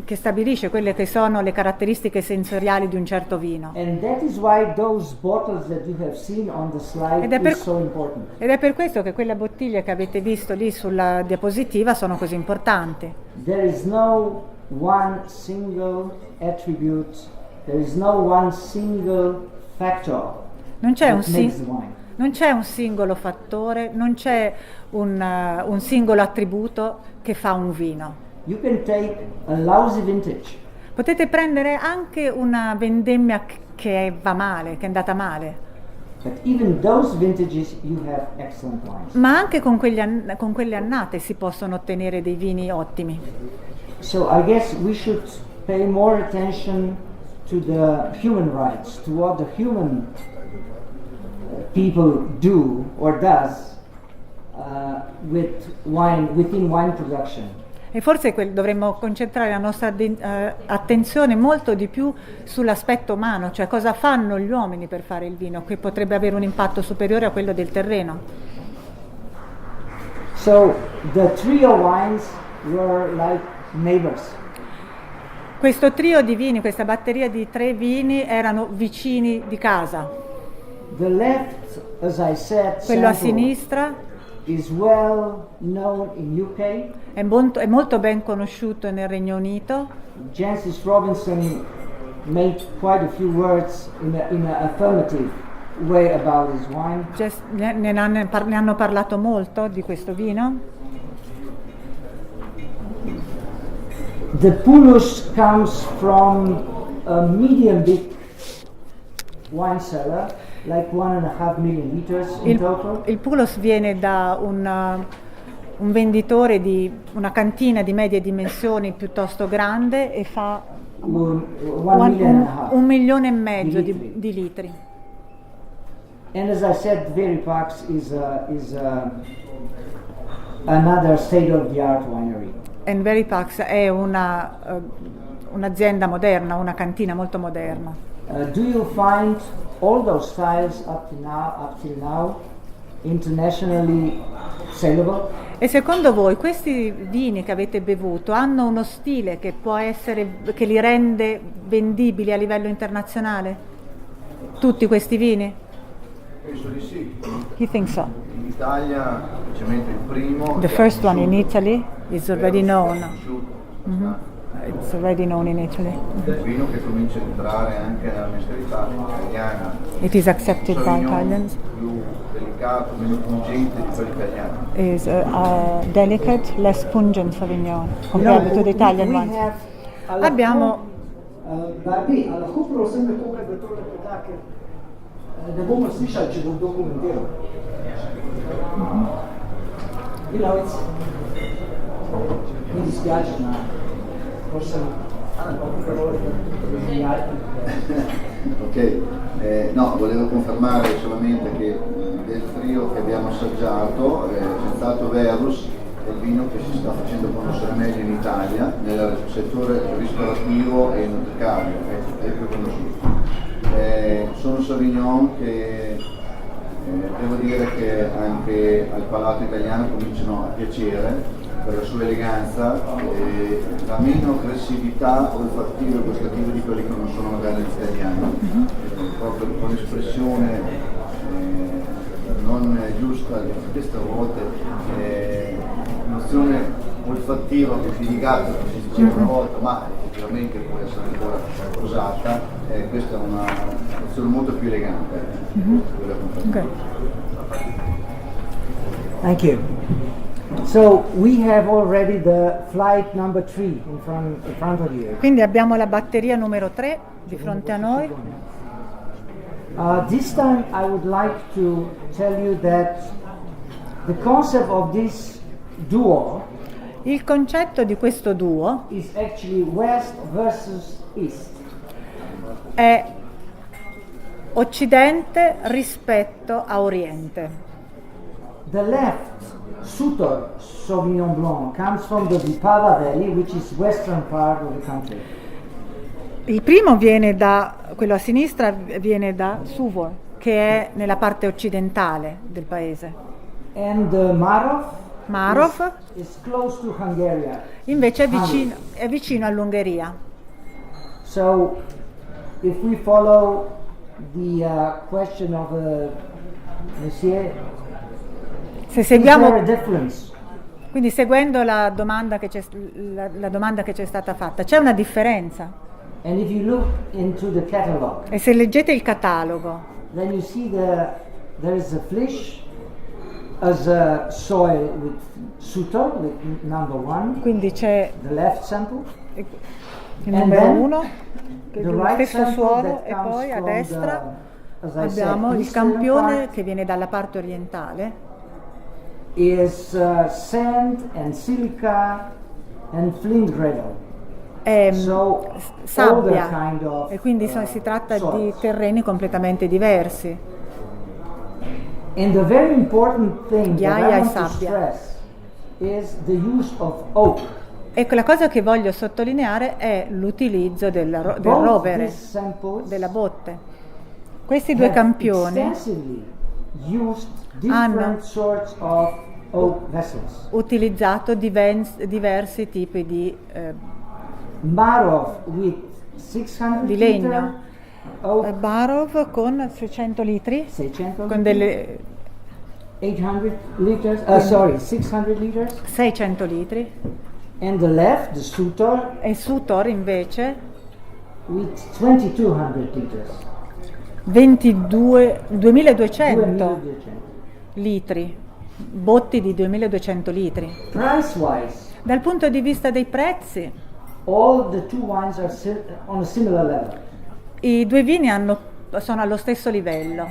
che stabilisce quelle che sono le caratteristiche sensoriali di un certo vino. And that is why those bottles that you have seen on the slide is so important. Ed è per questo che quelle bottiglie che avete visto lì sulla diapositiva sono così importanti. There is no one single attribute, there is no one single factor Non c'è that makes the wine. Non c'è un singolo fattore, non c'è un singolo attributo che fa un vino. You can take a lousy vintage Potete prendere anche una vendemmia che va male, che è andata male, but even those vintages you have excellent wines. ma anche con quelle annate si possono ottenere dei vini ottimi. So I guess we should pay more attention to the human rights, to what the human people do or does within wine production. E forse dovremmo concentrare la nostra attenzione molto di più sull'aspetto umano, cioè cosa fanno gli uomini per fare il vino, che potrebbe avere un impatto superiore a quello del terreno. So the trio wines were like neighbors. Questo trio di vini, questa batteria di 3 vini erano vicini di casa. The left, as I said, Quello a sample sinistra is well known in UK. è molto ben conosciuto nel Regno Unito. Jancis Robinson made quite a few words in a affirmative way about his wine. Ne hanno parlato molto di questo vino. The Pulus comes from a medium big wine cellar, like 1.5 million liters in total. Il Pulos viene da un venditore di una cantina di medie dimensioni piuttosto grande e fa 1,5 1,5 milioni litri. di litri. And as I said, Veripax is another state-of-the-art winery. And Veripax è un'azienda moderna, una cantina molto moderna. Do you find all those styles up till now internationally saleable? E secondo voi questi vini che avete bevuto hanno uno stile che che li rende vendibili a livello internazionale? Tutti questi vini? Penso di sì. You think so? In Italia, specialmente il primo. The first one in Italy is already known. Mm-hmm. It's already known in Italy. Il vino che comincia ad entrare anche nella mentalità italiana. It is accepted by Sauvignon Italians. più delicato, meno pungente di quello italiano. Is a delicate, less pungent Sauvignon compared to the Italian ones. Abbiamo alla cupro sempre come vettore che ne bomo slišali, če bom dokumentiral. You know, it's mi dispiace, ma forse Ok, no, volevo confermare solamente che del trio che abbiamo assaggiato, senz'altro Verus è il vino che si sta facendo conoscere meglio in Italia nel settore ristorativo e nutricario, è più conosciuto. Sono Sauvignon che devo dire che anche al palato italiano cominciano a piacere per la sua eleganza e la meno aggressività olfattiva e gustativa di quelli che non sono magari gli italiani, proprio con l'espressione non giusta di queste volte, nozione olfattiva piegata, come si diceva una volta, ma effettivamente può essere ancora usata, questa è una nozione molto più elegante. Okay. Thank you. So we have already the flight number 3 in front of you. Quindi abbiamo la batteria numero 3 di fronte a noi. This time I would like to tell you that the concept of this duo Il concetto di questo duo is actually West versus East. è Occidente rispetto a Oriente. The left, Sutor Sauvignon Blanc, comes from the Vipava Valley, which is western part of the country. Il primo viene quello a sinistra viene da Suvor, che è nella parte occidentale del paese. And Marov is close to Hungary. invece è vicino all'Ungheria. So, if we follow the question of Monsieur, Se is there a seguiamo, difference? quindi seguendo la domanda che c'è stata fatta, c'è una differenza. And if you look into the catalog, E se leggete il catalogo, then you see there is a Flish as a soil with Sutor, with number 1, quindi c'è the left sample, il And numero then 1, che è the lo right stesso sample suolo, that e comes poi a from destra as I abbiamo said, il eastern campione part che viene dalla parte orientale, is sand and silica and flint gravel. è So, sabbia, older kind of, e quindi si tratta di soils. terreni completamente diversi. And the very important thing that Ghiaia I e want to sabbia. stress is the use of oak. Ecco, la cosa che voglio sottolineare è l'utilizzo del Both rovere, these samples della botte. Questi due have campioni extensively used hanno different sorts of oak vessels. utilizzato diversi tipi di Marov with 600 di liter legno, oak, Barov con 600 litri, 600 con delle 800 liters, 600 liters, 600 litri, and the left, the Sutor, e Sutor invece with 2200 liters. 2200 2200. litri, botti di 2200 litri. Price-wise, Dal punto di vista dei prezzi, all the two wines are on a similar level. i due vini sono allo stesso livello.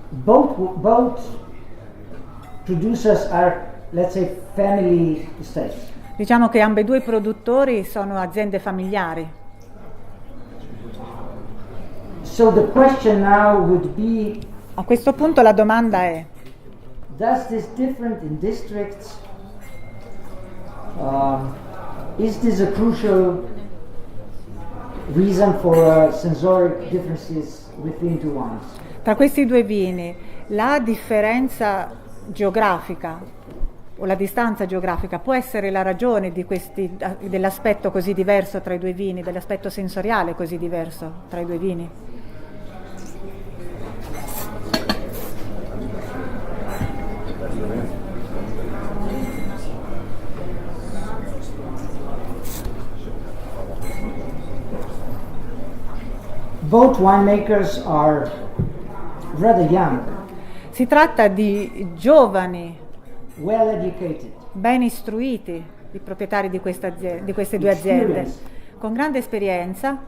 Both producers are, let's say, family estates. Diciamo che ambedue i produttori sono aziende familiari. So the question now would be, A questo punto la domanda è: does this different in districts, is this a crucial reason for sensoric differences between two wines? tra questi due vini la differenza geografica o la distanza geografica può essere la ragione dell'aspetto così diverso tra i due vini, dell'aspetto sensoriale così diverso tra i due vini? Both winemakers are rather young, Si tratta di giovani, well educated, ben istruiti, i proprietari di queste due aziende, Experience. con grande esperienza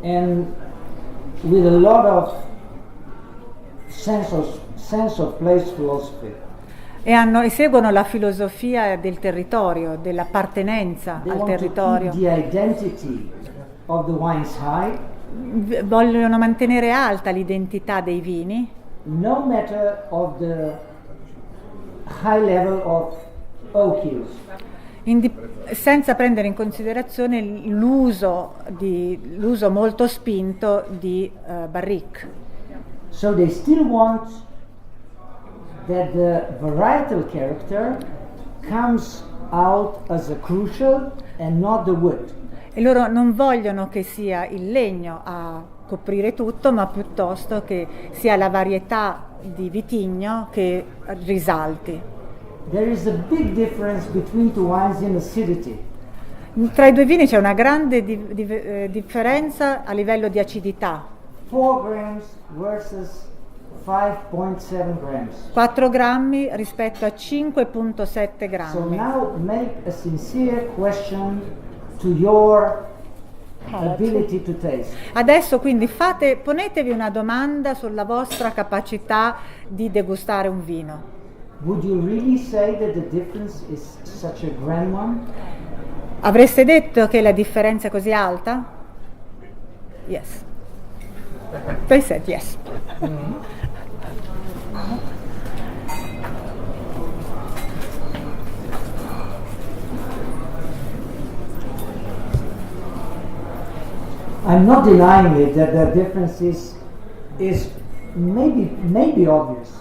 and with a lot of sense of place philosophy. e seguono la filosofia del territorio, dell'appartenenza They al want territorio. to keep the identity of the wines high, Vogliono mantenere alta l'identità dei vini, no matter of the high level of oak use. senza prendere in considerazione l'uso molto spinto di barrique. So they still want that the varietal character comes out as a crucial and not the wood. E loro non vogliono che sia il legno a coprire tutto, ma piuttosto che sia la varietà di vitigno che risalti. There is a big difference between two wines in acidity. Tra i due vini c'è una grande differenza a livello di acidità. 4 grams versus 5.7 grams. 4 grammi rispetto a 5,7 So grammi. now make a sincere question to your ability to taste. Adesso quindi ponetevi una domanda sulla vostra capacità di degustare un vino. Would you really say that the difference is such a grand one? Avreste detto che la differenza è così alta? Yes. They said yes. I'm not denying it that the difference is maybe obvious,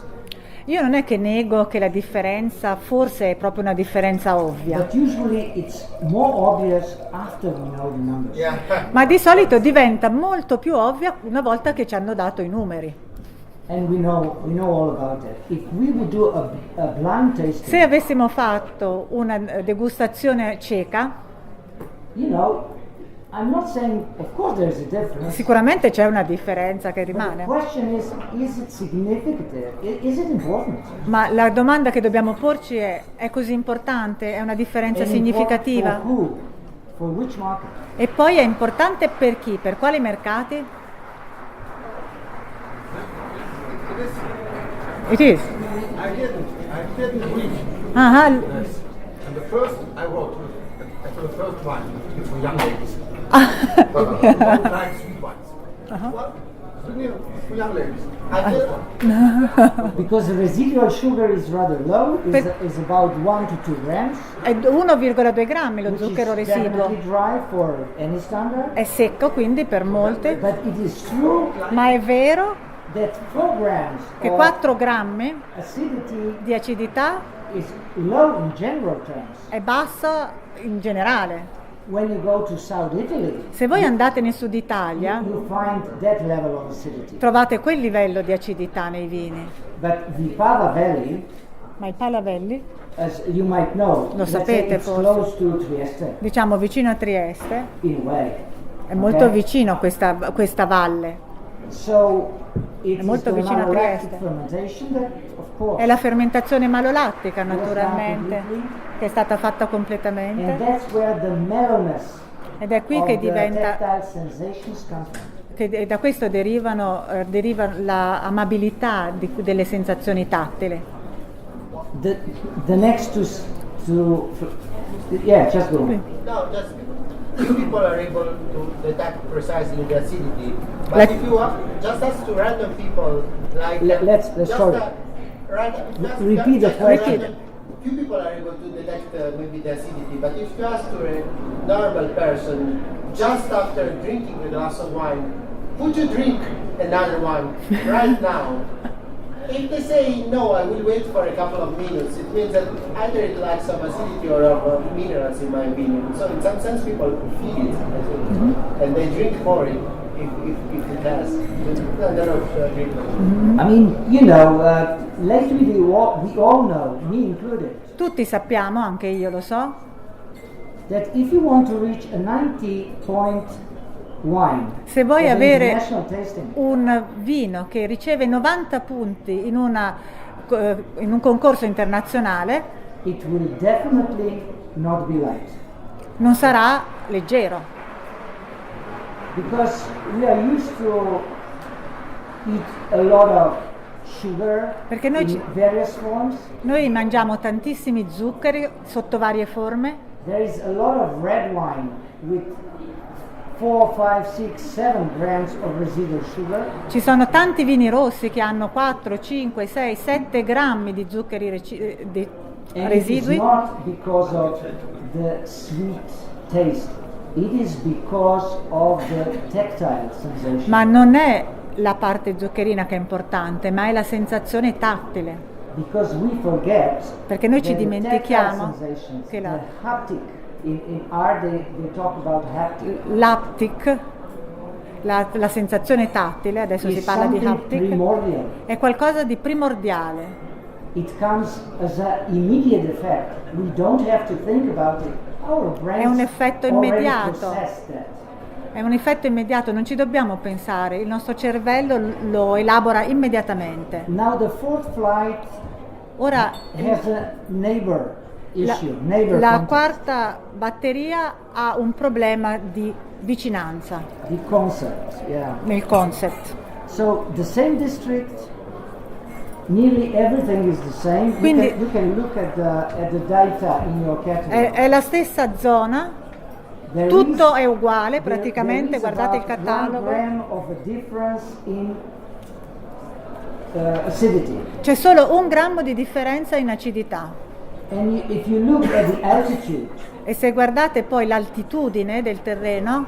Io non è che nego che la differenza forse è proprio una differenza ovvia, but usually it's more obvious after we know the numbers. Yeah. ma di solito diventa molto più ovvia una volta che ci hanno dato i numeri. And we know all about that. If we would do a blind tasting, Se avessimo fatto una degustazione cieca, you know, I'm not saying, of course there's a difference. sicuramente c'è una differenza che But the rimane. question is it significant? Is it important? Ma la domanda che dobbiamo porci è così importante? È una differenza And significativa? For who? For which market? E poi è importante per chi? Per quali mercati? It is. I didn't reach. Ah, And the first I wrote after the first one is for young ladies. Don't like sweet wines. What? For young ladies. I feel Because the residual sugar is rather low, is about 1 to 2 grams, è 1,2 grammi lo which is zucchero residuo. definitely dry for any standard. È secco quindi per molte, But it is true ma è vero that 4 grams che of 4 grammi acidity di acidità is low in general terms. è bassa in generale. When you go to South Italy, Se voi andate nel sud Italia you find that level of acidity. trovate quel livello di acidità nei vini, But the Pava Valley, ma il Palavelli, as you might know, Lo let's say sapete it's forse. close to Trieste diciamo vicino a Trieste, in a way. è molto Okay? vicino a questa valle. So it È is molto the vicino a malolactic Trieste. fermentation that, of course, È la fermentazione malolattica was done naturalmente completely, che è stata fatta and completamente that's where the mellowness ed è qui of che the diventa tactile sensations comes from. che da questo deriva la amabilità delle sensazioni tattili. The next yeah, just go. no, just few people are able to detect precisely the acidity. But Like- if you just ask to random people, like Let's just sorry. Repeat the question. Few people are able to detect maybe the acidity, but if you ask to a normal person, just after drinking a glass of wine, would you drink another one right now? If they say no, I will wait for a couple of minutes, it means that either it lacks some acidity or of minerals, in my opinion. So in some sense, people feel it, I think, and they drink more if it has. No, they're not drinking. I mean, you know, lately we all know, me included, Tutti sappiamo, anche io lo so, that if you want to reach a 90-point wine, se vuoi at an avere international tasting, un vino che riceve 90 punti in un concorso internazionale, it will definitely not be light. non sarà leggero, Because we are used to eat a lot of sugar Perché noi in various forms. Noi mangiamo tantissimi zuccheri sotto varie forme, There is a lot of red wine with 4, 5, 6, 7 grams of residual sugar. ci sono tanti vini rossi che hanno 4, 5, 6, 7 grammi di zuccheri di And it is residui, not because of the sweet taste. It is because of the tactile sensation. ma non è la parte zuccherina che è importante, ma è la sensazione tattile, Because we forget perché noi ci that the dimentichiamo tactile sensations, che the haptic, in art they talk about haptic, l'haptic, la sensazione tattile, adesso si is parla di something haptic, primordial. è qualcosa di primordiale. It comes as an immediate effect. We don't have to think about it. Our brains È un effetto already immediato. process that. È un effetto immediato, non ci dobbiamo pensare, il nostro cervello lo elabora immediatamente. Now the fourth flight Ora has a neighbor la, issue, neighbor la context. quarta batteria ha un problema di vicinanza The concept, yeah. nel concept. So the same district, nearly everything is the same. Quindi- You can look at the data in your catalog. È la stessa zona, There tutto is- è uguale there praticamente, is guardate il about 1 catalogo. gram of a difference in acidity. C'è solo 1 grammo di differenza in acidità. And if you look at the altitude, E se guardate poi l'altitudine del terreno,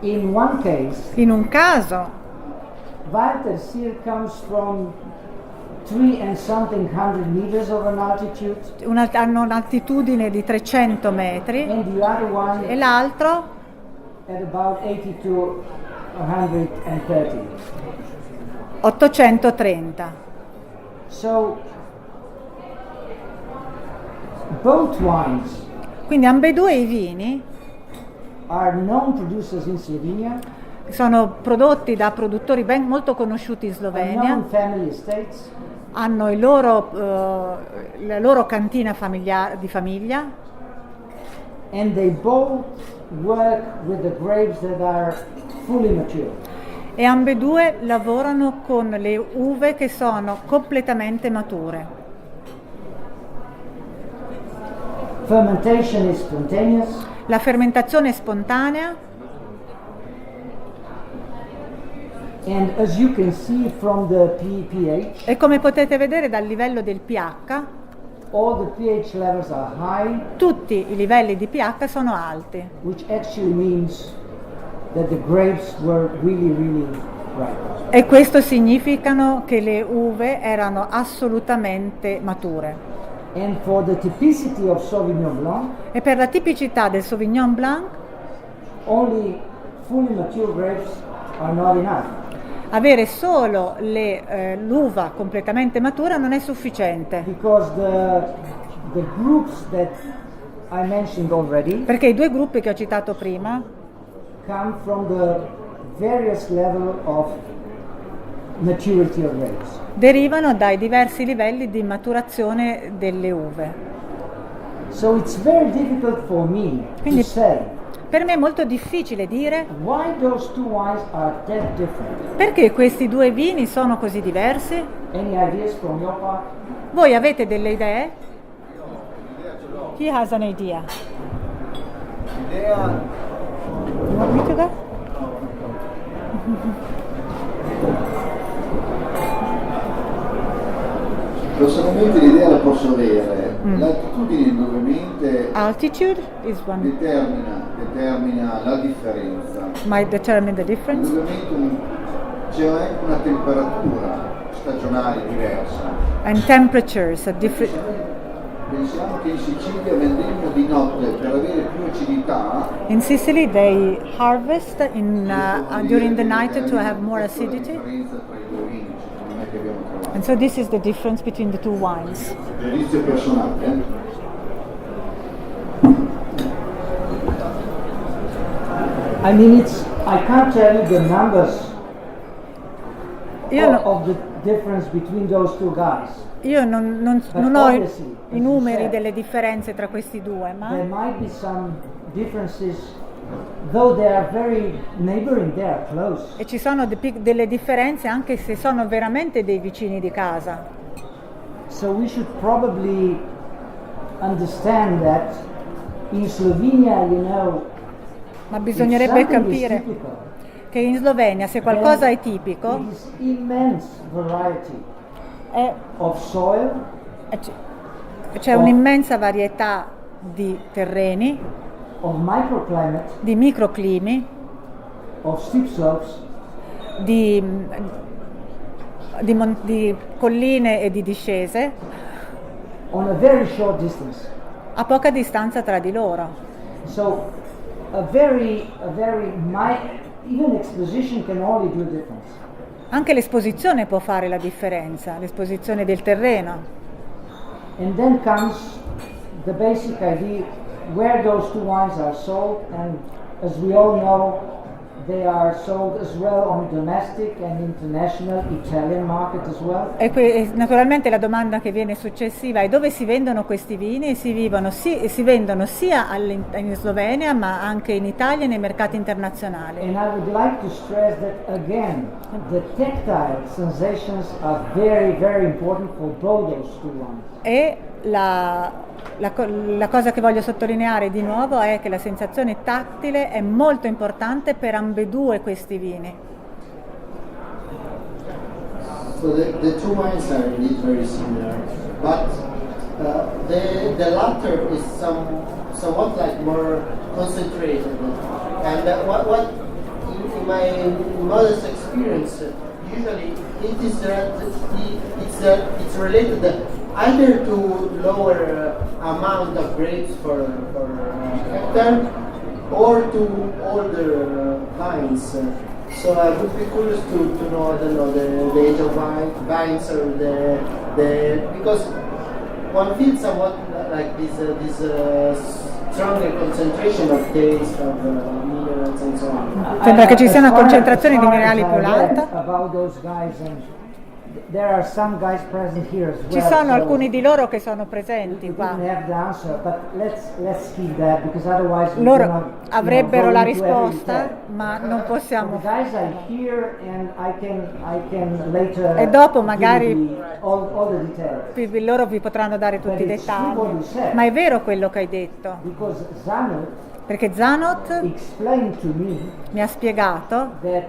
in one case, in un caso Walter Seal comes from 3 and something hundred meters of an altitude, hanno un'altitudine di 300 metri and the other one e l'altro at about 80 to 130. 830. So both wines Quindi ambedue i vini are known producers in Slovenia, sono prodotti da produttori ben molto conosciuti in are Slovenia, known family estates, hanno la loro cantina di famiglia and they both work with the grapes that are fully mature. e ambedue lavorano con le uve che sono completamente mature. Fermentation is spontaneous, La fermentazione è spontanea and as you can see from the pH, e come potete vedere dal livello del pH, all the pH levels are high, tutti i livelli di pH sono alti, which actually means that the grapes were really, really ripe. e questo significa che le uve erano assolutamente mature. And for the typicity of Sauvignon Blanc, E per la tipicità del Sauvignon Blanc, only fully mature grapes are not enough. avere solo l'uva completamente matura non è sufficiente, Because the groups that I mentioned already perché i due gruppi che ho citato prima come from the various level of maturity of grapes. derivano dai diversi livelli di maturazione delle uve. So it's very difficult for me Quindi- to say Per me è molto difficile dire why those two wines are that different. perché questi due vini sono così diversi. Any ideas from your part? Voi avete delle idee? Chi has an idea? L'idea You want me to go? personalmente l'idea la posso avere. L'altitudine indubbiamente Altitude is one. determina la differenza. Might determine the difference. Indubbiamente c'è anche una temperatura stagionale diversa. And temperatures are different. Pensiamo che in Sicilia vendemmo di notte per avere più acidità. In Sicily they harvest during the night to have more acidity. La differenza tra i due vini, secondo me, che abbiamo trovato. And so this is the difference between the two wines. Giudizio personale. I mean, I can't tell you the numbers Io, no- of the difference between those two guys. io non But ho obviously, i as you numeri said, delle differenze tra questi due, There ma might be some differences, though they are very neighboring, they are close. e ci sono delle differenze anche se sono veramente dei vicini di casa. So we should probably understand that in Slovenia, you know, Ma if bisognerebbe something is capire typical, che in Slovenia se qualcosa è then tipico it is immense variety è- of soil, c'è un'immensa varietà di terreni, of microclimate, di microclimi, of steep slopes, di colline e di discese on a very short distance. a poca distanza tra di loro. So even exposition can only do a difference. Anche l'esposizione può fare la differenza, l'esposizione del terreno. And then comes the basic idea where those two wines are sold, and as we all know, they are sold as well on domestic and international Italian market as well. E naturalmente la domanda che viene successiva è dove si vendono questi vini, e si vendono sia in Slovenia ma anche in Italia e nei mercati internazionali. And I would like to stress that again, the tactile sensations are very, very important for both those two wines. E la cosa che voglio sottolineare di nuovo è che la sensazione tattile è molto importante per ambedue questi vini. So the two wines are indeed very similar, but the latter is somewhat like more concentrated. And what in my modest experience, usually it is it's related either to lower amount of grapes for hectare or to older vines. So I would be curious to know, I don't know, the age of vines or the because one feels somewhat like this stronger concentration of taste of minerals and so on. Sembra che ci sia una concentrazione di minerali più alta. About those guys, and there are some guys present here as well. Ci sono so alcuni di loro che sono presenti we qua. didn't have the answer, but let's keep that because otherwise we Loro cannot, avrebbero go la into every risposta, detail. ma non So possiamo. the guys are here, and I can later. E dopo give magari you all the details. Loro vi potranno dare tutti i dettagli. Ma è vero quello che hai detto, Because Zanut perché Zanot explained to me mi ha spiegato that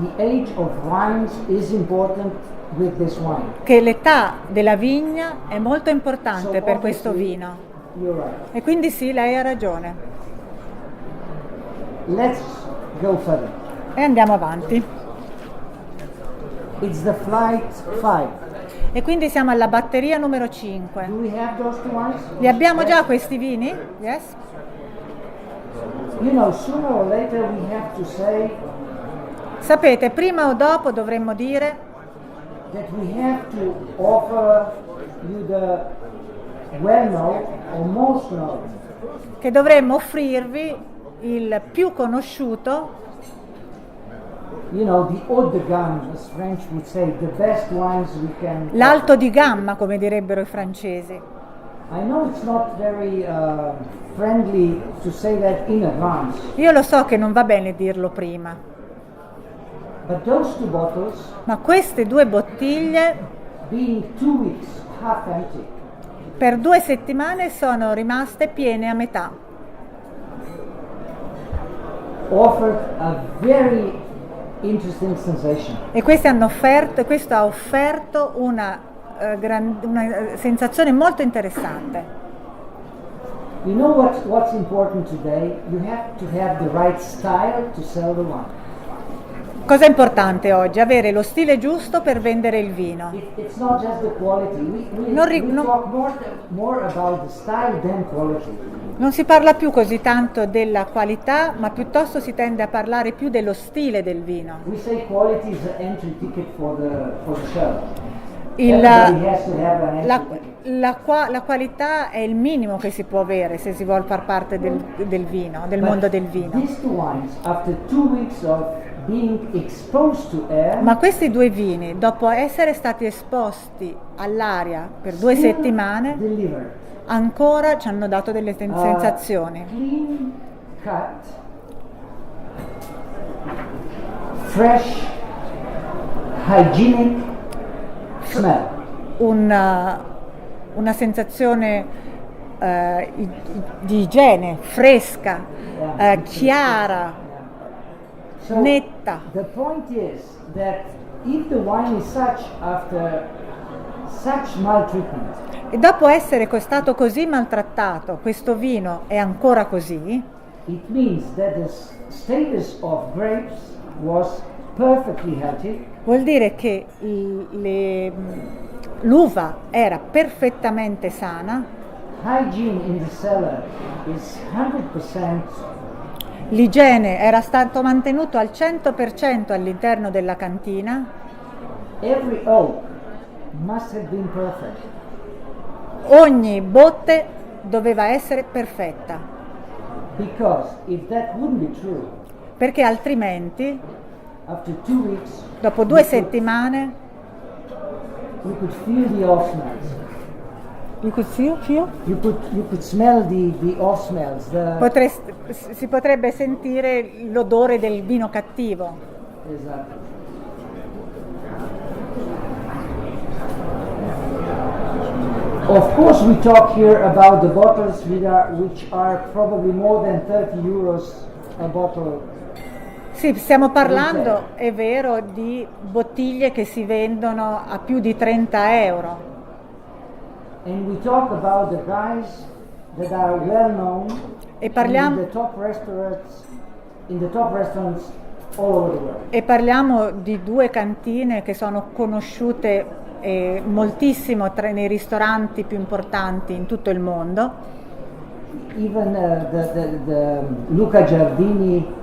the age of wines is important with this wine. che l'età della vigna è molto importante So per questo obviously, vino. You're right. E quindi sì, lei ha ragione. Let's go further. E andiamo avanti. It's the flight 5. E quindi siamo alla batteria numero 5. Do we have those two wines? Li abbiamo già questi vini? Yes? You know, sooner or later we have to say Sapete, prima o dopo dovremmo dire that we have to offer you the well-known or most known. che dovremmo offrirvi il più conosciuto, You know, the haut de gamme, as French would say, the best wines we can. l'alto di gamma, come direbbero i francesi. I know it's not very friendly to say that in advance, Io lo so che non va bene dirlo prima, but those two bottles, ma queste due bottiglie being 2 weeks half empty, per 2 settimane sono rimaste piene a metà. offered a very interesting sensation. E questo ha offerto una sensazione molto interessante. You know what's important today? You have to have the right style to sell the wine. Cosa è importante oggi? Avere lo stile giusto per vendere il vino. It's not just the quality. We talk more about the style than quality. Non si parla più così tanto della qualità, ma piuttosto si tende a parlare più dello stile del vino. We say quality is the entry ticket for the show. La, Everybody has to have an entry ticket. la qualità è il minimo che si può avere se si vuole far parte del vino, del mondo del vino. These two wines, after 2 weeks of being exposed to air, Ma questi due vini, dopo essere stati esposti all'aria per 2 still settimane, delivered ancora ci hanno dato delle sensazioni. clean cut, fresh, hygienic smell. Una sensazione di igiene, fresca, chiara, So netta. the point is that if the wine is such after such maltreatment, E dopo essere stato così maltrattato, questo vino è ancora così, it means that the status of grapes was perfectly healthy, vuol dire che l'uva era perfettamente sana, hygiene in the cellar is 100%, l'igiene era stato mantenuto al 100% all'interno della cantina, every oak must have been perfect. ogni botte doveva essere perfetta, Because if that wouldn't be true, perché altrimenti, after 2 weeks, dopo 2 settimane, you could feel the off smells. you could feel? You could smell the off smells. Si potrebbe sentire l'odore del vino cattivo. Esatto. Of course, we talk here about the bottles which are probably more than 30 euros a bottle. Sì, stiamo parlando, è vero, di bottiglie che si vendono a più di 30 euro. And we talk about the guys that are well known E parliamo, in the top restaurants all over the world. e parliamo di 2 cantine che sono conosciute moltissimo nei ristoranti più importanti in tutto il mondo. Even the Luca Giardini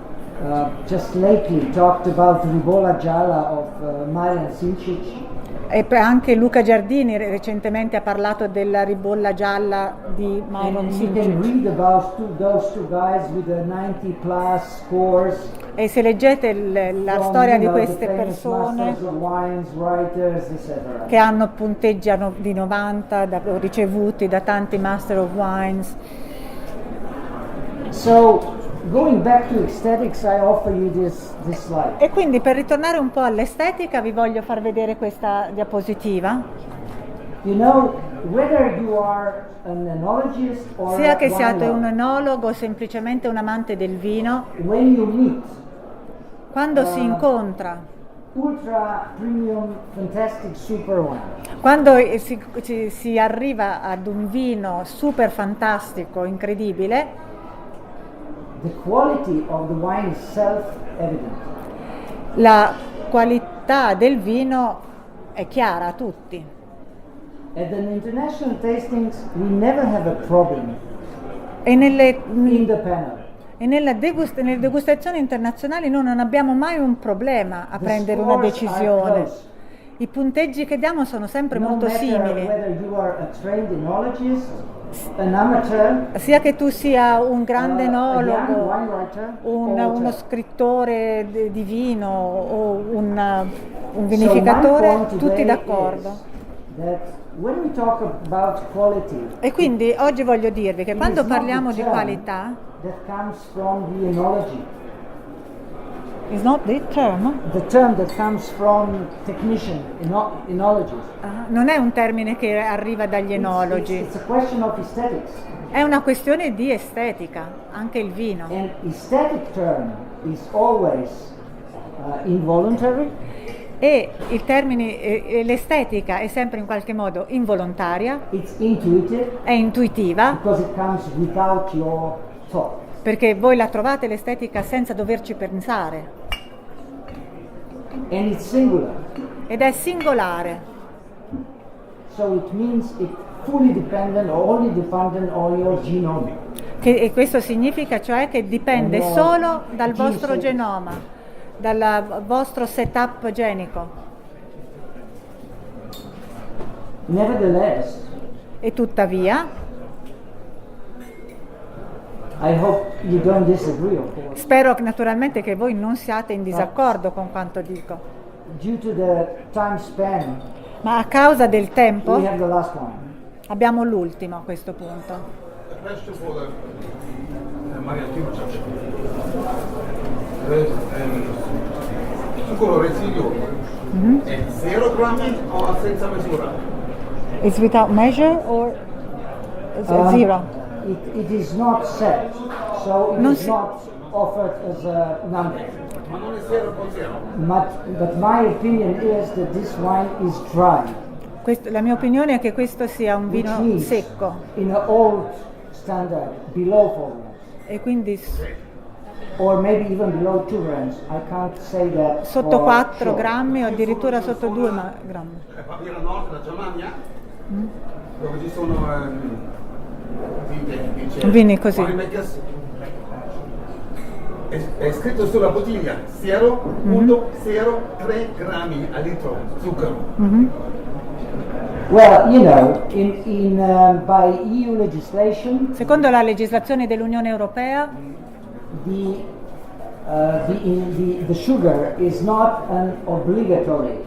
just lately talked about the Ribolla Gialla of Marian Sinčić. E anche Luca Giardini recentemente ha parlato della ribolla gialla di Myron And you can Sinčić. read about those two guys with the 90 plus scores. E se leggete la from, storia di the queste famous persone masters of wines, writers, etc. che hanno punteggiano di 90 ricevuti da tanti Master of Wines. So, going back to aesthetics, I offer you this slide. E quindi per ritornare un po' all'estetica vi voglio far vedere questa diapositiva. You know, whether you are an enologist or Sia a che wine siate un lover, enologo o semplicemente un amante del vino, when you meet quando si incontra, ultra premium fantastic super wine, quando si arriva ad un vino super fantastico, incredibile, the quality of the wine is self-evident. la qualità del vino è chiara a tutti. At an international tastings, we never have a problem E nelle in the panel. nelle degustazioni internazionali noi non abbiamo mai un problema a The prendere una scores are decisione. close. I punteggi che diamo sono sempre No molto matter simili. whether you are a trained enologist, an amateur, Sia che tu sia un grande a young enologo, wine writer, uno or scrittore di vino o un So my vinificatore, point tutti today d'accordo. is that when we talk about quality, E quindi oggi voglio dirvi che it quando is not parliamo the di term qualità, that comes from the enology. is not the term, The term that comes from technician, enologist. non è un termine che arriva dagli It's enologi, a question of aesthetics. è una questione di estetica, anche il vino. And aesthetic term is always involuntary, E il termine, l'estetica è sempre in qualche modo involontaria, it's intuitive, è intuitiva, because it comes without your thought. perché voi la trovate l'estetica senza doverci pensare, And it's singular. ed è singolare, So it means it's fully dependent or only dependent on your genome. e questo significa cioè che dipende No, solo dal gene vostro sequence. genoma, dal vostro setup genico. Nevertheless, E tuttavia, I hope you don't disagree, of course. spero naturalmente che voi non siate in disaccordo con quanto dico, Due to the time span, ma a causa del tempo we have the last one. abbiamo l'ultimo a questo punto. A question for Maria Timocic. Succo residui è 0 grammi o senza misura? It's without measure or zero? It is not set, so it Non is si- not offered as a number. Ma non è 0,0. But my opinion is that this wine is dry, La mia opinione è che questo sia un which vino means secco in an old standard below 4 grams, e quindi or maybe even below 2 grams. I can't say that sotto for 4 sure. grammi o addirittura sotto 2 grammi. Baviera Nord, la Germania, dove ci sono Vini così. winemakers, è scritto sulla bottiglia 0,03 grammi a litro zucchero. Well, you know, by EU legislation, Secondo la legislazione dell'Unione Europea, the the sugar is not an obligatory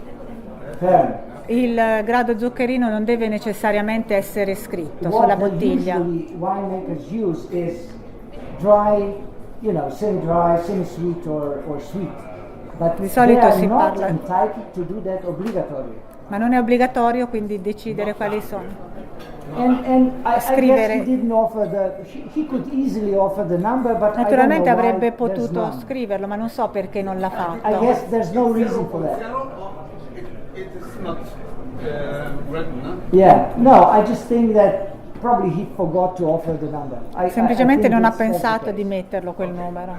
term. Il grado zuccherino non deve necessariamente essere scritto sulla bottiglia. What usually winemakers use is dry, semi-dry, semi-sweet or sweet. But Di solito they are si not parla- entitled to do that obligatory. Ma non è obbligatorio quindi decidere quali sono. And I guess Scrivere. he didn't offer he could easily offer the number, but Naturalmente I don't know avrebbe why there's potuto none. scriverlo, ma non so perché non l'ha I fatto. guess there's no reason for that. It is not written, no? Yeah, no, I just think that probably he forgot to offer the number. Semplicemente think non ha that's the pensato case. di metterlo quel numero.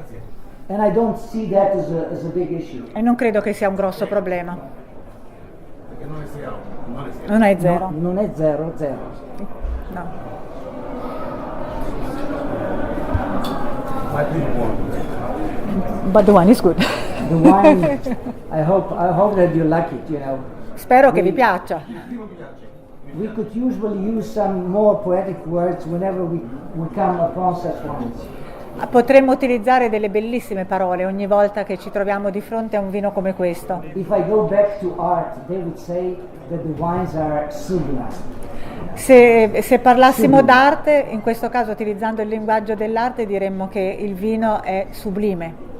And I don't see that as a big issue. E non credo che sia un grosso problema. Perché non è zero. Non è zero. Non è zero. No, non è zero, zero. No. I didn't want. But the one is good. The wine, I hope that you like it, Spero che vi piaccia. We could usually use some more poetic words whenever we come upon such wines. Potremmo utilizzare delle bellissime parole ogni volta che ci troviamo di fronte a un vino come questo. If I go back to art, they would say that the wines are sublime. Se parlassimo d'arte, in questo caso utilizzando il linguaggio dell'arte, diremmo che il vino è sublime.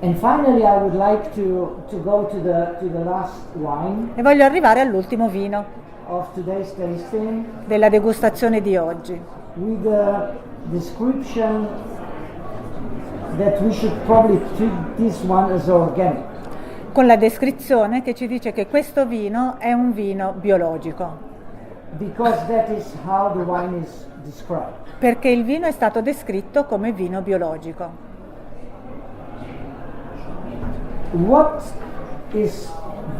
And finally, I would like to go to the last wine E voglio arrivare all'ultimo vino of today's tasting della degustazione di oggi, with a description that we should probably treat this one as organic. con la descrizione che ci dice che questo vino è un vino biologico, Because that is how the wine is described. perché il vino è stato descritto come vino biologico. What is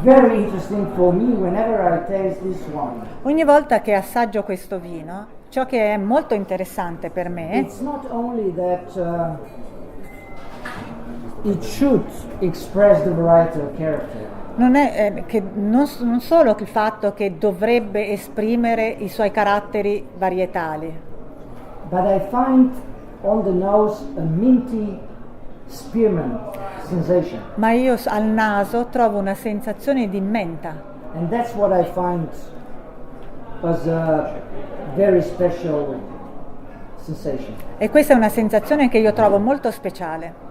very interesting for me whenever I taste this wine, Ogni volta che assaggio questo vino, ciò che è molto interessante per me it's not only that it should express the varietal character, non è non solo il fatto che dovrebbe esprimere i suoi caratteri varietali, but I find on the nose a minty spearmint sensation. ma io al naso trovo una sensazione di menta, And that's what I find as a very special sensation. e questa è una sensazione che io trovo molto speciale.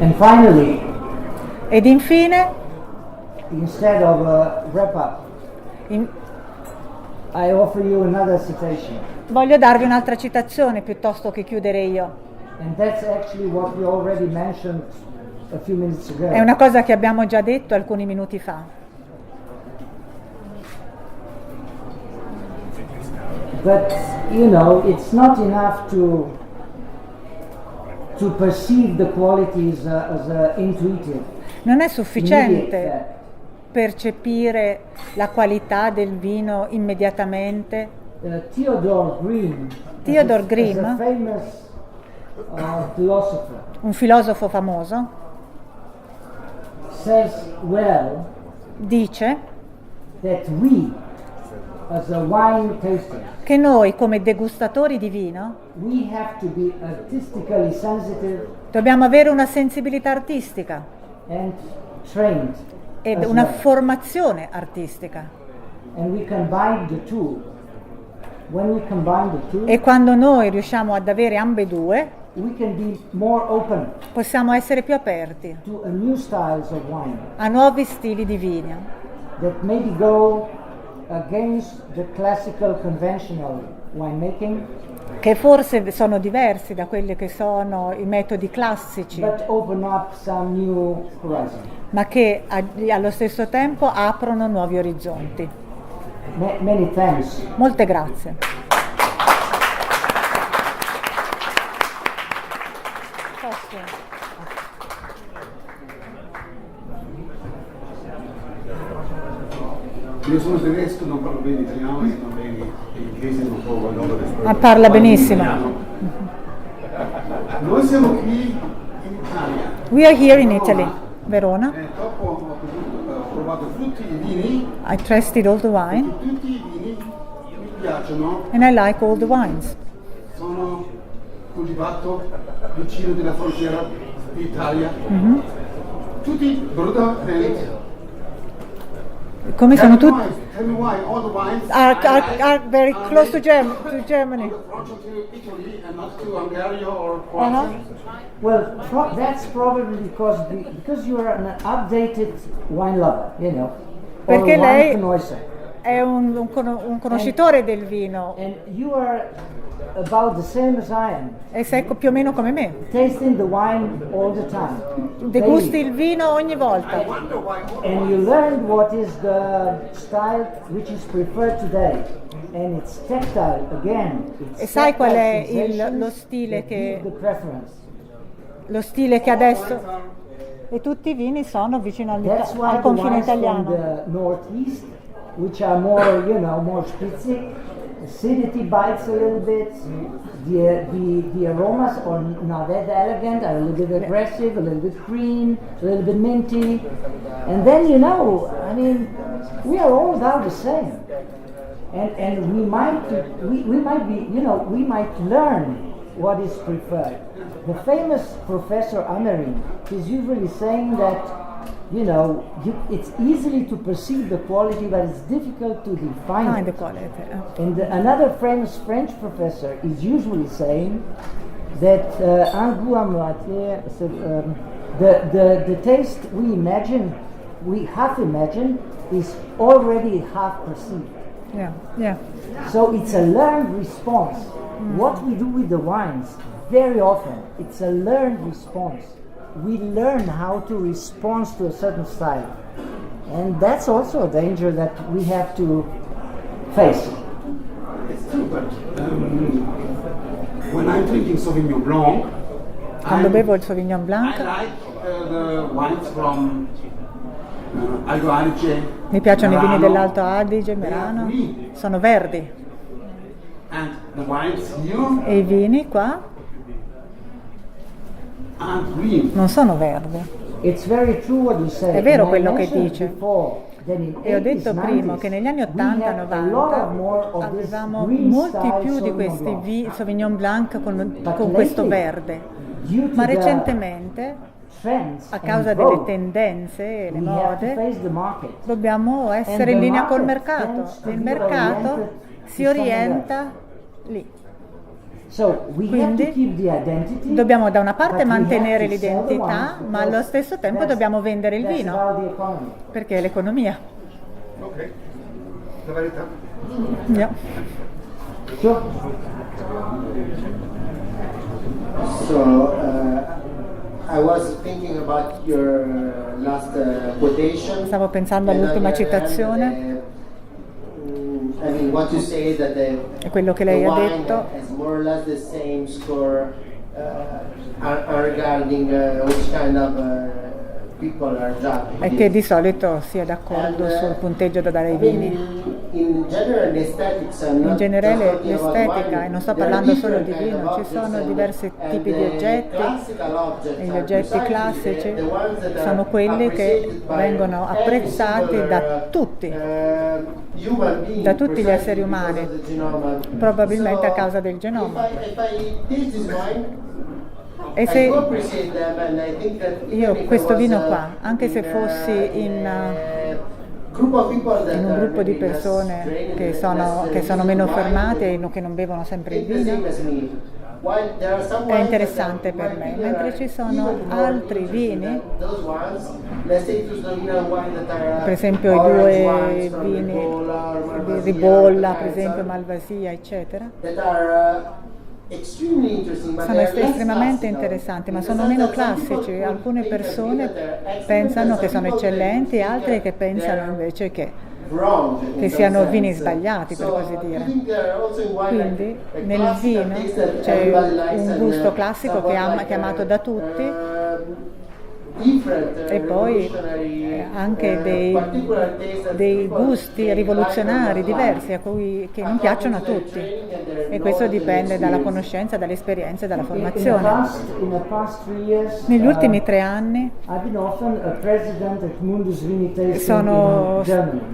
And finally, Ed infine, instead of a wrap up, I offer you another citation. voglio darvi un'altra citazione piuttosto che chiudere io. And that's actually what we already mentioned a few minutes ago. È una cosa che abbiamo già detto alcuni minuti fa. But it's not enough to perceive the qualities as intuitive. Non è immediate sufficiente fact. percepire la qualità del vino immediatamente. Theodore Grimm, Theodore as Grimm, a famous philosopher, un filosofo famoso, says well dice that we, as a wine taster, che noi come degustatori di vino we have to be artistically sensitive dobbiamo avere una sensibilità artistica and trained ed as una well. formazione artistica. And we combine the two. When we combine the two, E quando noi riusciamo ad avere ambedue, we can be more open possiamo essere più aperti to a new styles of wine a nuovi stili di vino that maybe go against the classical conventional winemaking, che forse sono diversi da quelli che sono i metodi classici, but open up some new horizon. ma che allo stesso tempo aprono nuovi orizzonti. Many thanks. Molte grazie. Io sono tedesco, non parlo bene italiano, non bene inglese, non parlo. Ma parla benissimo. Noi siamo qui in Italia. We are here in Italy. Verona. E dopo ho provato tutti i vini, I tasted all the wine tutti i vini mi piacciono, and I like all the wines. sono coltivato vicino della frontiera d'Italia. Tutti Brutta and Come sono tutti tell me why all the wines are very close to Germany. approach to Italy and not to Hungary or Croatia. Well, that's probably because you are an updated wine lover, you know, or Perché a wine lei connoisseur. è un conoscitore del vino And you are about the same as I am, e sei più o meno come me. tasting the wine all the time. Degusti daily. il vino ogni volta And you learn what is the style which is preferred today. And it's tactile again. It's E sai qual è tactile sensations lo stile that che- give the preference. adesso, e tutti i vini sono vicino That's why al the confine wines from italiano. the northeast, which are more, more spritzy, acidity bites a little bit. The aromas are not that elegant, are a little bit aggressive, a little bit green, a little bit minty. And then, we are all about the same. And we might learn what is preferred. The famous Professor Amerin is usually saying that, it's easy to perceive the quality, but it's difficult to define Find the it. quality. And another famous French professor is usually saying that un goût à moitié, the taste we half imagine, is already half perceived. Yeah. So it's a learned response. What we do with the wines, very often, it's a learned response. We learn how to respond to a certain style. And that's also a danger that we have to face. It's true, but when I'm drinking Sauvignon Blanc, Quando bevo il Sauvignon Blanc I like the wines from Alto Adige. mi piacciono i vini Merano. dell'Alto Adige, Merano, sono verdi, And the wines here e i vini qua aren't green. non sono verdi. It's very true what you say. È vero And I quello che mentioned dice. before that in E ho detto 80s, prima 90s, che negli anni we 80 had a lot more 90 of this avevamo green molti style più di Sauvignon questi Blanc. Sauvignon Blanc con But questo lately, verde, due to ma the recentemente trends a and causa delle vogue, tendenze e le we have to mode face the market. dobbiamo essere And in the linea col market mercato. tends to Il be mercato oriented si to somewhere orienta lì. So we have to Quindi keep the identity. dobbiamo da una but parte we mantenere have to sell the l'identità, wines ma allo because stesso tempo that's- dobbiamo vendere il that's vino, about the economy. perché è l'economia. Ok, la verità. Yeah. Sure. So I was thinking about your last quotation. Stavo pensando And on all'ultima the other hand, citazione. What you say that È quello che lei the ha wine detto. has more or less the same score regarding which kind of people are judging. E che di solito si è d'accordo sul punteggio da dare ai vini. In generale In generale l'estetica, e non sto parlando solo di vino, ci sono diversi tipi di oggetti, e gli oggetti classici sono quelli che vengono apprezzati da tutti gli esseri umani, probabilmente a causa del genoma. E se io questo vino qua, anche se fossi in un gruppo di persone che sono meno fermate e che non bevono sempre il vino, è interessante per me, mentre ci sono altri vini, per esempio i due vini di Ribolla, per esempio Malvasia, eccetera, sono estremamente interessanti, ma sono meno classici. Alcune persone pensano che sono eccellenti, altre che pensano invece che siano vini sbagliati, per così dire. Quindi nel vino c'è un gusto classico che è amato da tutti, E poi anche dei gusti rivoluzionari diversi che non piacciono a tutti, e questo dipende dalla conoscenza, dall'esperienza e dalla formazione. Negli ultimi 3 anni sono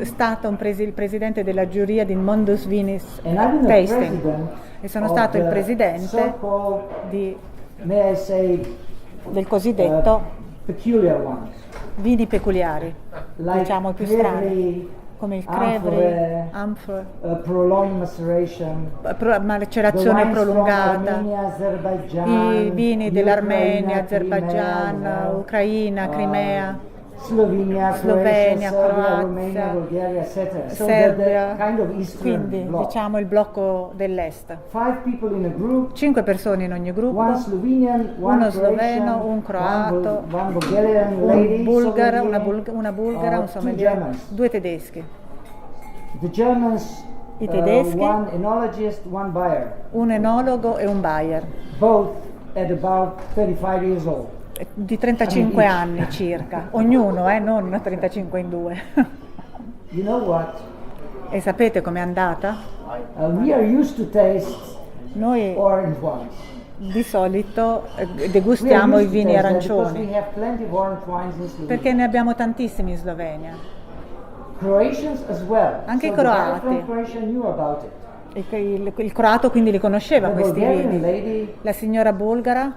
stato il presidente della giuria di Mundus Vinis Tasting e sono stato il presidente del cosiddetto vini peculiari, diciamo più strani, come il Crevri, Amphor, macerazione prolungata, i vini dell'Armenia, Azerbaigian, Ucraina, Crimea, Slovenia, Croazia, Bulgaria, etc. Serbia, kind of Eastern quindi bloc. diciamo il blocco dell'est. 5 persone in ogni gruppo, One Slovenian, uno sloveno, un croato, one Bulgarian un lady, bulgara, sommelier, una bulgara, un two sommelier, Germans. 2 tedeschi, The Germans, I tedeschi, one enologist, one buyer, un enologo e un buyer, both at about 35 years old. di 35 anni circa, ognuno, non 35 in 2. You know what? E sapete com'è andata? We are used to taste Noi orange wines. di solito We are degustiamo i used to vini taste that because we arancioni, have plenty of orange wines in Slovenia. perché ne abbiamo tantissimi in Slovenia. Croatians as well. Anche so i the guy croati. from Croatia knew about it. Il croato quindi li conosceva The questi Bulgarian vini. lady, La signora bulgara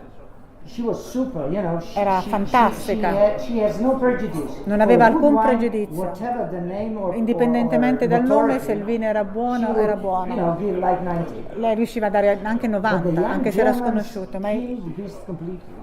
she was super, you know. Era fantastica. She has no prejudice. Non aveva For a good alcun wine, pregiudizio. whatever the name or Indipendentemente or dal nome, notoriety, se il vino era buono, she would, era You buono. know, give like 90. Lei riusciva a dare anche But the 90, young anche se era Germans sconosciuto. Ma killed the beast completely.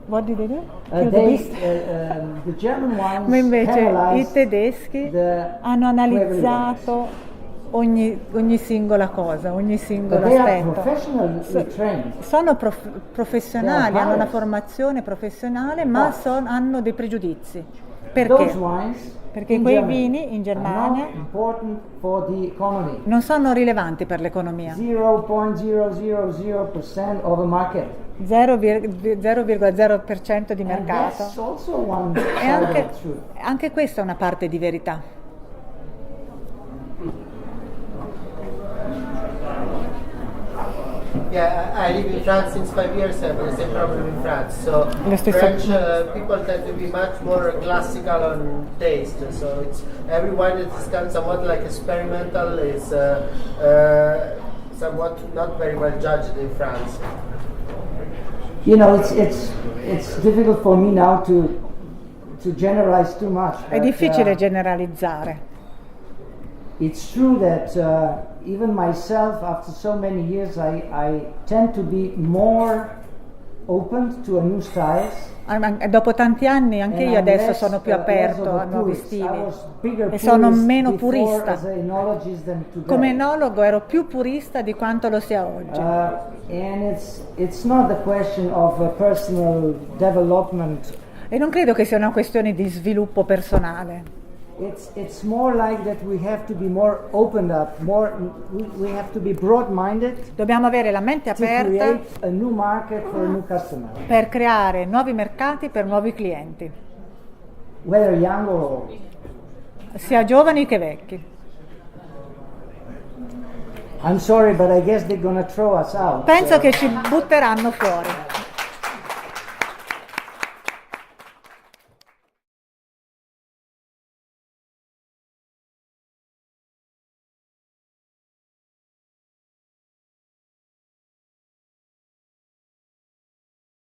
what did they do? The German wines Ma invece i analyzed tedeschi the hanno Cleveland analizzato ogni singola cosa, ogni But singolo they are aspetto. professionally trained. Sono professionali, They are hanno una biased. formazione professionale, ma hanno dei pregiudizi. Those Perché? wines Perché in quei Germany vini in Germania are not important for the economy. non sono rilevanti per l'economia. 0.000% of the market. 0,0% di And mercato. that's also one E side of the truth. anche questa è una parte di verità. Yeah, I live in France since 5 years. I have the same problem in France. So Lo stesso- French people tend to be much more classical on taste. So it's every wine that is kind of somewhat like experimental is somewhat not very well judged in France. You know, it's difficult for me now to generalize too much. È but, difficile generalizzare. it's true that even myself, after so many years, I tend to be more open to a new styles. Dopo tanti anni anche And io I'm adesso less, sono più less aperto of a a nuovi purist. I stili was bigger e sono purist meno before purista. as an enologist than today. Come enologo ero più purista di quanto lo sia oggi. And it's not the question of personal development. E non credo che sia una questione di sviluppo personale. It's more like that we have to be more opened up, we have to be broad-minded Dobbiamo avere la mente to aperta create a new market for a new customer, per creare nuovi mercati per nuovi clienti, whether young or old. sia giovani che vecchi. I'm sorry, but I guess they're gonna throw us out. Penso che ci butteranno fuori.